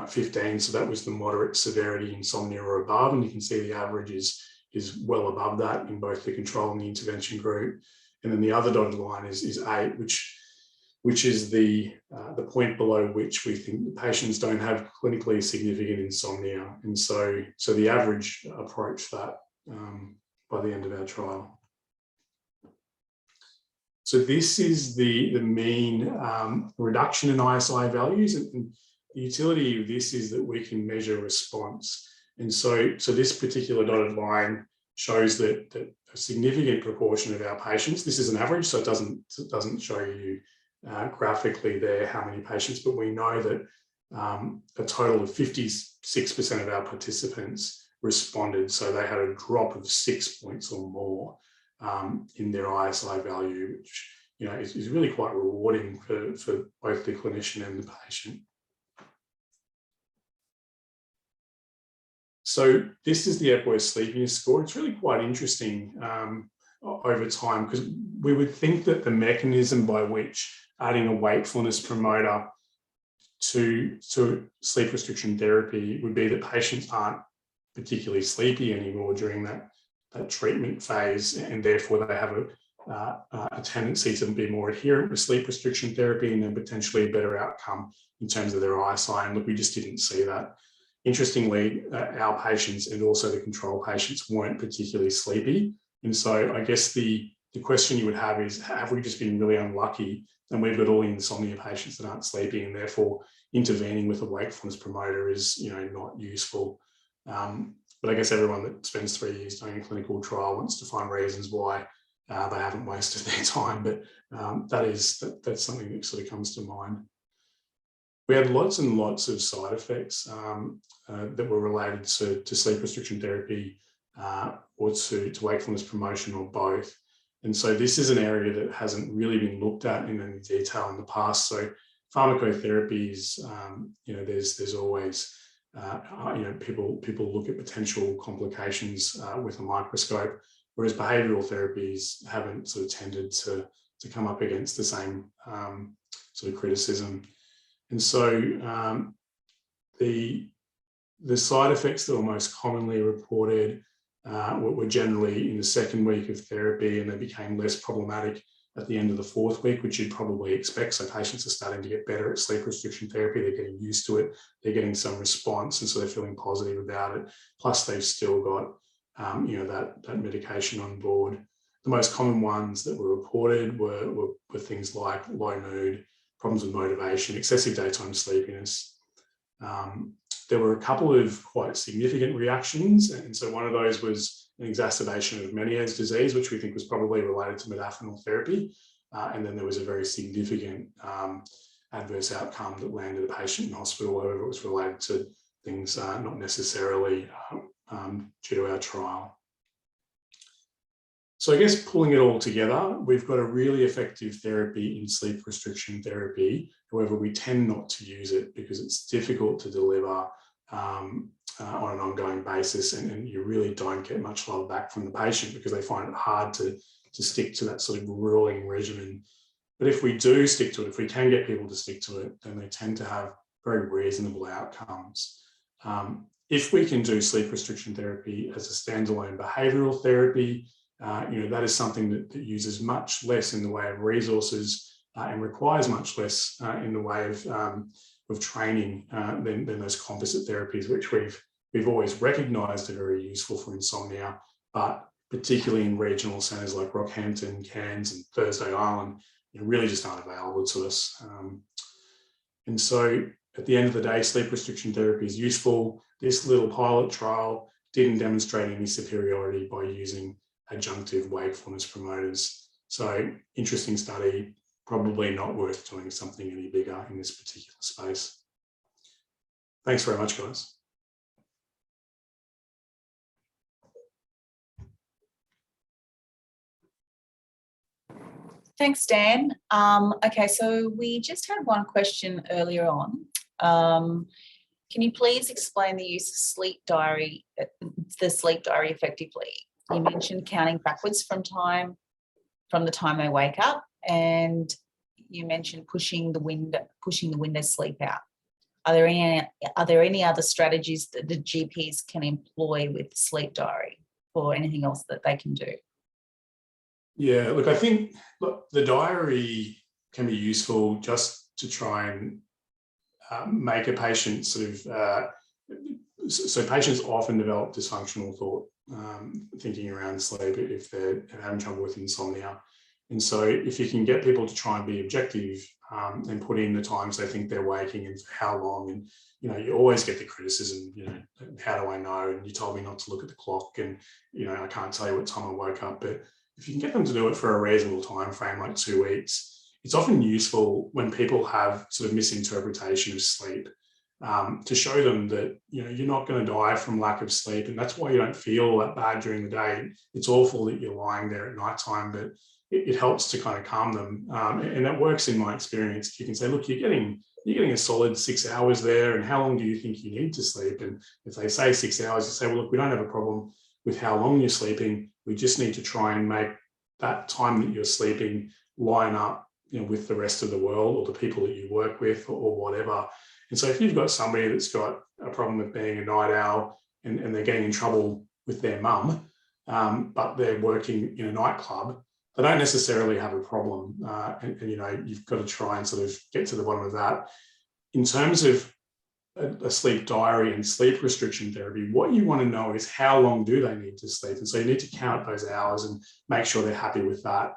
15, so that was the moderate severity insomnia or above, and you can see the average is well above that in both the control and the intervention group. And then the other dotted line is 8, which is the point below which we think the patients don't have clinically significant insomnia. And so the average approached that by the end of our trial. So this is the mean reduction in ISI values, and the utility of this is that we can measure response. And so this particular dotted line shows that a significant proportion of our patients, this is an average, so it doesn't show you graphically there how many patients, but we know that a total of 56% of our participants responded. So they had a drop of 6 points or more in their ISI value, which is really quite rewarding for both the clinician and the patient. So this is the Epworth Sleepiness Score. It's really quite interesting over time, because we would think that the mechanism by which adding a wakefulness promoter to sleep restriction therapy would be that patients aren't particularly sleepy anymore during that treatment phase, and therefore they have a tendency to be more adherent with sleep restriction therapy, and then potentially a better outcome in terms of their ISI. And look, we just didn't see that. Interestingly, our patients and also the control patients weren't particularly sleepy. And so I guess the question you would have is, have we just been really unlucky and we've got all insomnia patients that aren't sleepy, and therefore intervening with a wakefulness promoter is not useful? But I guess everyone that spends 3 years doing a clinical trial wants to find reasons why they haven't wasted their time. But that's something that sort of comes to mind. We had lots and lots of side effects that were related to sleep restriction therapy or to wakefulness promotion, or both. And so this is an area that hasn't really been looked at in any detail in the past. So pharmacotherapies, there's always, people look at potential complications with a microscope, whereas behavioural therapies haven't sort of tended to come up against the same sort of criticism. And so the side effects that were most commonly reported were generally in the second week of therapy, and they became less problematic at the end of the fourth week, which you'd probably expect. So patients are starting to get better at sleep restriction therapy. They're getting used to it. They're getting some response, and so they're feeling positive about it. Plus, they've still got that medication on board. The most common ones that were reported were things like low mood, problems with motivation, excessive daytime sleepiness. There were a couple of quite significant reactions. And so one of those was an exacerbation of Meniere's disease, which we think was probably related to modafinil therapy. And then there was a very significant adverse outcome that landed a patient in hospital. However, it was related to things not necessarily due to our trial. So I guess pulling it all together, we've got a really effective therapy in sleep restriction therapy. However, we tend not to use it because it's difficult to deliver on an ongoing basis, and you really don't get much love back from the patient because they find it hard to stick to that sort of grueling regimen. But if we do stick to it, if we can get people to stick to it, then they tend to have very reasonable outcomes. If we can do sleep restriction therapy as a standalone behavioural therapy, that is something that uses much less in the way of resources and requires much less in the way of training than those composite therapies, which we've always recognised are very useful for insomnia, but particularly in regional centres like Rockhampton, Cairns and Thursday Island, really just aren't available to us. And so at the end of the day, sleep restriction therapy is useful. This little pilot trial didn't demonstrate any superiority by using adjunctive wakefulness promoters. So interesting study, probably not worth doing something any bigger in this particular space. Thanks very much, guys. Thanks, Dan. Okay, so we just had one question earlier on. Can you please explain the use of the sleep diary effectively? You mentioned counting backwards from the time they wake up, and you mentioned pushing the window sleep out. Are there any other strategies that the GPs can employ with sleep diary, or anything else that they can do? Yeah, look, I think the diary can be useful just to try and make a patient sort of, so patients often develop dysfunctional thought thinking around sleep if they're having trouble with insomnia. And so if you can get people to try and be objective and put in the times they think they're waking and for how long, and you always get the criticism, how do I know? And you told me not to look at the clock, and I can't tell you what time I woke up. But if you can get them to do it for a reasonable time frame, like 2 weeks, it's often useful when people have sort of misinterpretation of sleep to show them that you're not going to die from lack of sleep, and that's why you don't feel that bad during the day. It's awful that you're lying there at nighttime, but it helps to kind of calm them, and that works in my experience. You can say, look, you're getting a solid 6 hours there, and how long do you think you need to sleep? And if they say 6 hours, you say, well, look, we don't have a problem with how long you're sleeping. We just need to try and make that time that you're sleeping line up with the rest of the world or the people that you work with or whatever. And so if you've got somebody that's got a problem with being a night owl and they're getting in trouble with their mum, but they're working in a nightclub, they don't necessarily have a problem. And you've got to try and sort of get to the bottom of that. In terms of a sleep diary and sleep restriction therapy, what you want to know is how long do they need to sleep? And so you need to count those hours and make sure they're happy with that.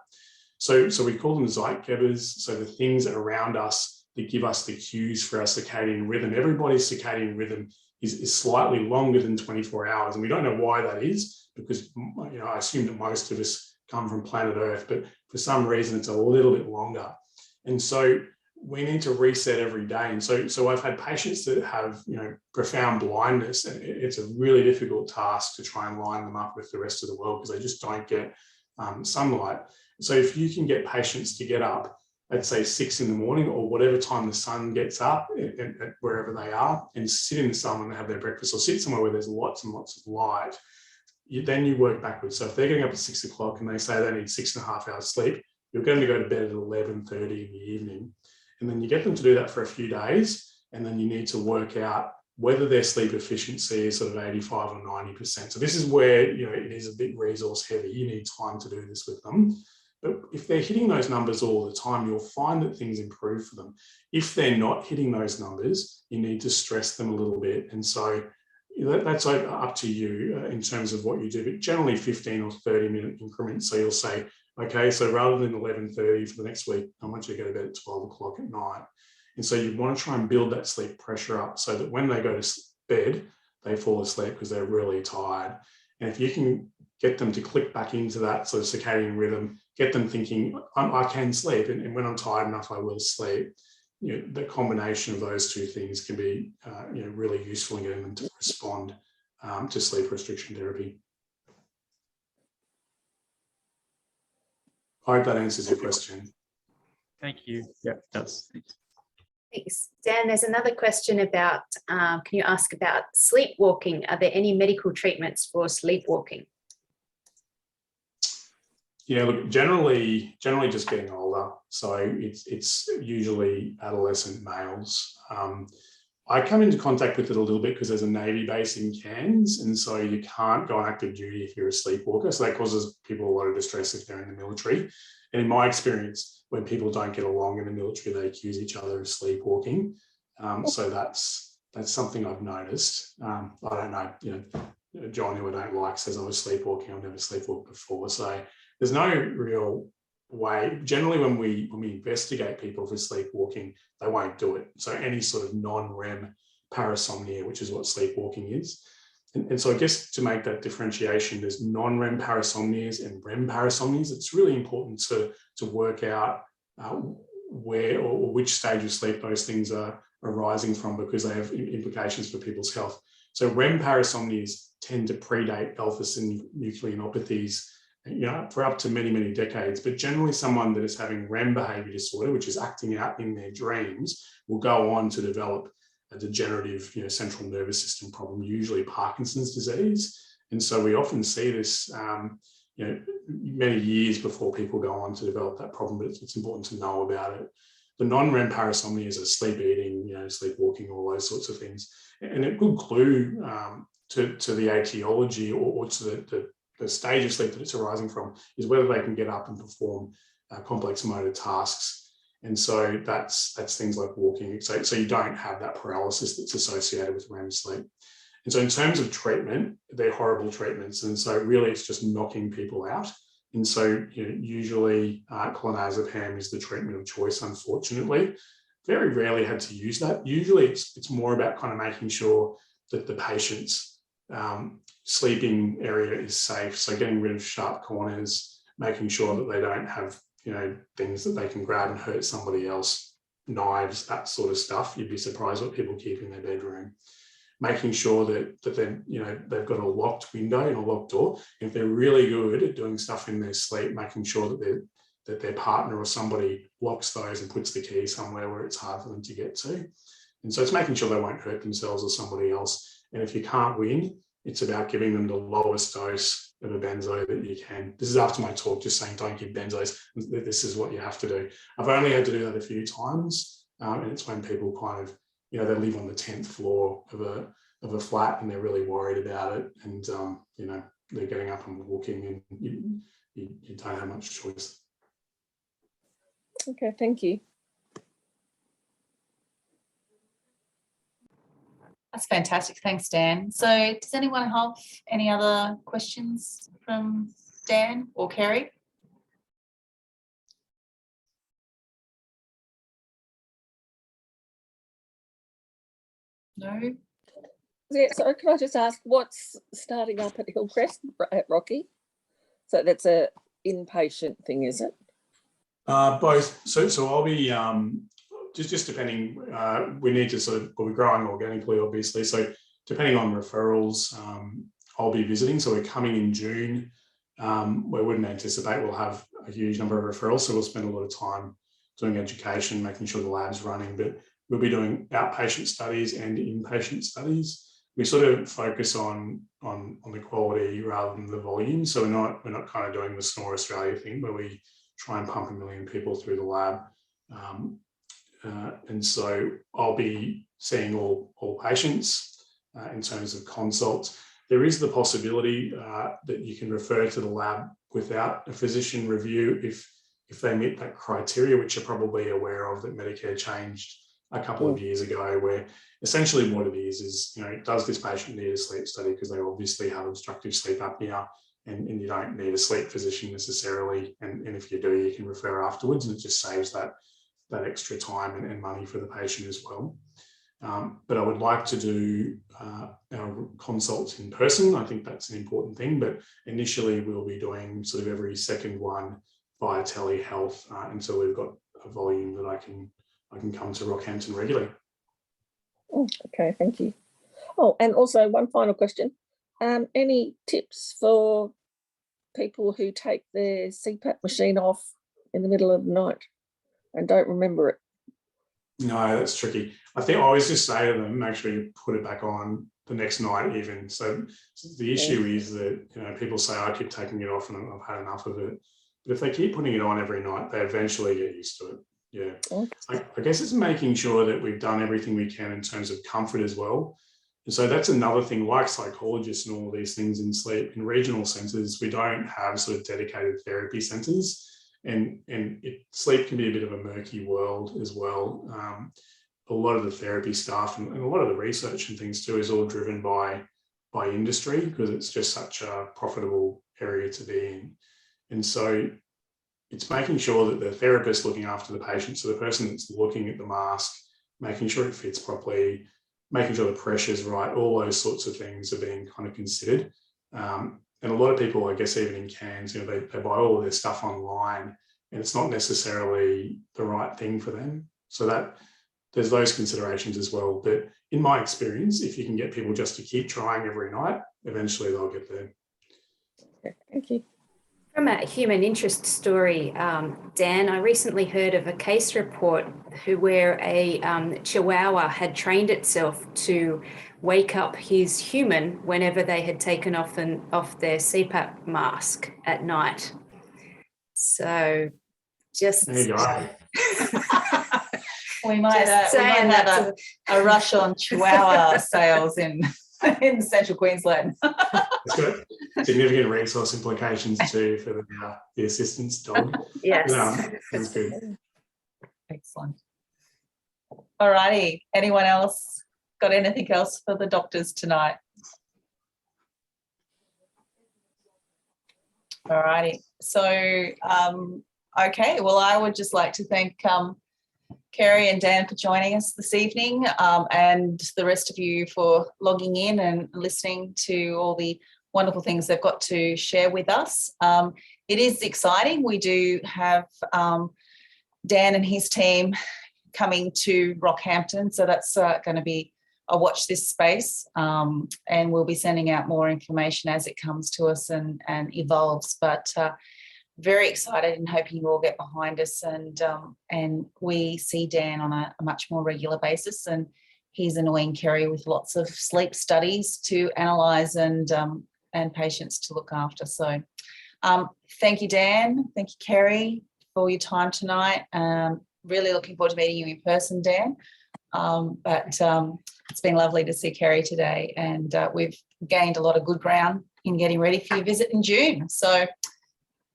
So we call them Zeitgebers, so the things around us that give us the cues for our circadian rhythm. Everybody's circadian rhythm is slightly longer than 24 hours, and we don't know why that is, because I assume that most of us come from planet Earth, but for some reason it's a little bit longer. And so we need to reset every day. And so I've had patients that have profound blindness, and it's a really difficult task to try and line them up with the rest of the world because they just don't get sunlight. So if you can get patients to get up at say 6 in the morning or whatever time the sun gets up at wherever they are, and sit in the sun when they have their breakfast, or sit somewhere where there's lots and lots of light, then you work backwards. So if they're getting up at 6 o'clock and they say they need 6.5 hours sleep, you're going to go to bed at 11:30 in the evening. And then you get them to do that for a few days, and then you need to work out whether their sleep efficiency is sort of 85 or 90%. So this is where, it is a bit resource heavy. You need time to do this with them. But if they're hitting those numbers all the time, you'll find that things improve for them. If they're not hitting those numbers, you need to stress them a little bit. And so that's up to you in terms of what you do, but generally 15 or 30-minute increments. So you'll say, okay, so rather than 11:30 for the next week, I want you to go to bed at 12 o'clock at night. And so you want to try and build that sleep pressure up so that when they go to bed, they fall asleep because they're really tired. And if you can get them to click back into that sort of circadian rhythm, get them thinking, I can sleep, and when I'm tired enough, I will sleep. The combination of those two things can be really useful in getting them to respond to sleep restriction therapy. I hope that answers your question. Thank you. Yeah, it does. Thanks. Dan, there's another question about, can you ask about sleepwalking? Are there any medical treatments for sleepwalking? Yeah, look, generally just getting older. So it's usually adolescent males. I come into contact with it a little bit because there's a Navy base in Cairns, and so you can't go on active duty if you're a sleepwalker. So that causes people a lot of distress if they're in the military. And in my experience, when people don't get along in the military, they accuse each other of sleepwalking. So that's something I've noticed. I don't know, John, who I don't like, says I was sleepwalking. I've never sleepwalked before. So there's no real way. Generally, when we investigate people for sleepwalking, they won't do it. So any sort of non-REM parasomnia, which is what sleepwalking is. And so I guess to make that differentiation, there's non-REM parasomnias and REM parasomnias. It's really important to work out where or which stage of sleep those things are arising from, because they have implications for people's health. So REM parasomnias tend to predate alpha-synucleinopathies, for up to many, many decades. But generally someone that is having REM behavior disorder, which is acting out in their dreams, will go on to develop a degenerative, central nervous system problem, usually Parkinson's disease. And so we often see this, many years before people go on to develop that problem, but it's important to know about it. The non-REM parasomnias are sleep eating, sleepwalking, all those sorts of things. And a good clue to the etiology or to the stage of sleep that it's arising from is whether they can get up and perform complex motor tasks. And so that's things like walking. So you don't have that paralysis that's associated with REM sleep. And so in terms of treatment, they're horrible treatments. And so really it's just knocking people out. And so usually clonazepam is the treatment of choice, unfortunately. Very rarely had to use that. Usually it's more about kind of making sure that the patient's sleeping area is safe. So getting rid of sharp corners, making sure that they don't have things that they can grab and hurt somebody else, knives, that sort of stuff. You'd be surprised what people keep in their bedroom. Making sure that they've got a locked window and a locked door. If they're really good at doing stuff in their sleep, making sure that their partner or somebody locks those and puts the key somewhere where it's hard for them to get to. And so it's making sure they won't hurt themselves or somebody else. And if you can't win, it's about giving them the lowest dose of a benzo that you can. This is after my talk, just saying don't give benzos. This is what you have to do. I've only had to do that a few times, and it's when people kind of, they live on the 10th floor of a flat and they're really worried about it, and they're getting up and walking, and you don't have much choice. Okay, thank you. That's fantastic. Thanks, Dan. So does anyone have any other questions from Dan or Kerry? No? Yeah, so can I just ask, what's starting up at Hillcrest at Rocky? So that's a inpatient thing, is it? Both. So I'll be just depending. We need to we're growing organically, obviously. So depending on referrals, I'll be visiting. So we're coming in June we wouldn't anticipate we'll have a huge number of referrals, so we'll spend a lot of time doing education, making sure the lab's running, but we'll be doing outpatient studies and inpatient studies. We sort of focus on the quality rather than the volume. So we're not kind of doing the Snore Australia thing where we try and pump 1 million people through the lab. And so I'll be seeing all patients in terms of consults. There is the possibility that you can refer to the lab without a physician review if they meet that criteria, which you're probably aware of, that Medicare changed a couple of years ago, where essentially what it is, you know, does this patient need a sleep study because they obviously have obstructive sleep apnea, and you don't need a sleep physician necessarily, and if you do, you can refer afterwards, and it just saves that extra time and money for the patient as well. But I would like to do our consults in person. I think that's an important thing, but initially we'll be doing sort of every second one via telehealth until we've got a volume that I can come to Rockhampton regularly. Oh, okay, thank you. Oh, and also one final question. Any tips for people who take their CPAP machine off in the middle of the night and don't remember it? No, that's tricky. I think I always just say to them, actually put it back on the next night even. So the issue is that, you know, people say, I keep taking it off and I've had enough of it. But if they keep putting it on every night, they eventually get used to it. Yeah. Okay. I guess it's making sure that we've done everything we can in terms of comfort as well. And so that's another thing, like psychologists and all these things in sleep, in regional centres, we don't have sort of dedicated therapy centres. And sleep can be a bit of a murky world as well. A lot of the therapy stuff and a lot of the research and things too is all driven by industry, because it's just such a profitable area to be in. And so it's making sure that the therapist looking after the patient, so the person that's looking at the mask, making sure it fits properly, making sure the pressure's right, all those sorts of things are being kind of considered. And a lot of people, I guess, even in Cairns, you know, they buy all of their stuff online and it's not necessarily the right thing for them. So that there's those considerations as well. But in my experience, if you can get people just to keep trying every night, eventually they'll get there. Okay, thank you. From a human interest story, Dan, I recently heard of a case report where a Chihuahua had trained itself to wake up his human whenever they had taken off their CPAP mask at night. So just There you go. We might have a rush on Chihuahua sales in central Queensland. It's got significant resource implications too for the assistance dog. Yes. That's good. Excellent. All righty. Anyone else got anything else for the doctors tonight? All righty. So, okay. Well, I would just like to thank Kerry and Dan for joining us this evening, and the rest of you for logging in and listening to all the wonderful things they've got to share with us. It is exciting. We do have Dan and his team coming to Rockhampton, so that's going to be a watch this space, and we'll be sending out more information as it comes to us and evolves. But very excited and hoping you all get behind us, and we see Dan on a much more regular basis, and he's annoying Kerry with lots of sleep studies to analyse and patients to look after. So thank you, Dan. Thank you, Kerry, for your time tonight. Really looking forward to meeting you in person, Dan. But it's been lovely to see Kerry today, and we've gained a lot of good ground in getting ready for your visit in June. So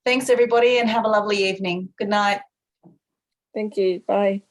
thanks, everybody, and have a lovely evening. Good night. Thank you. Bye.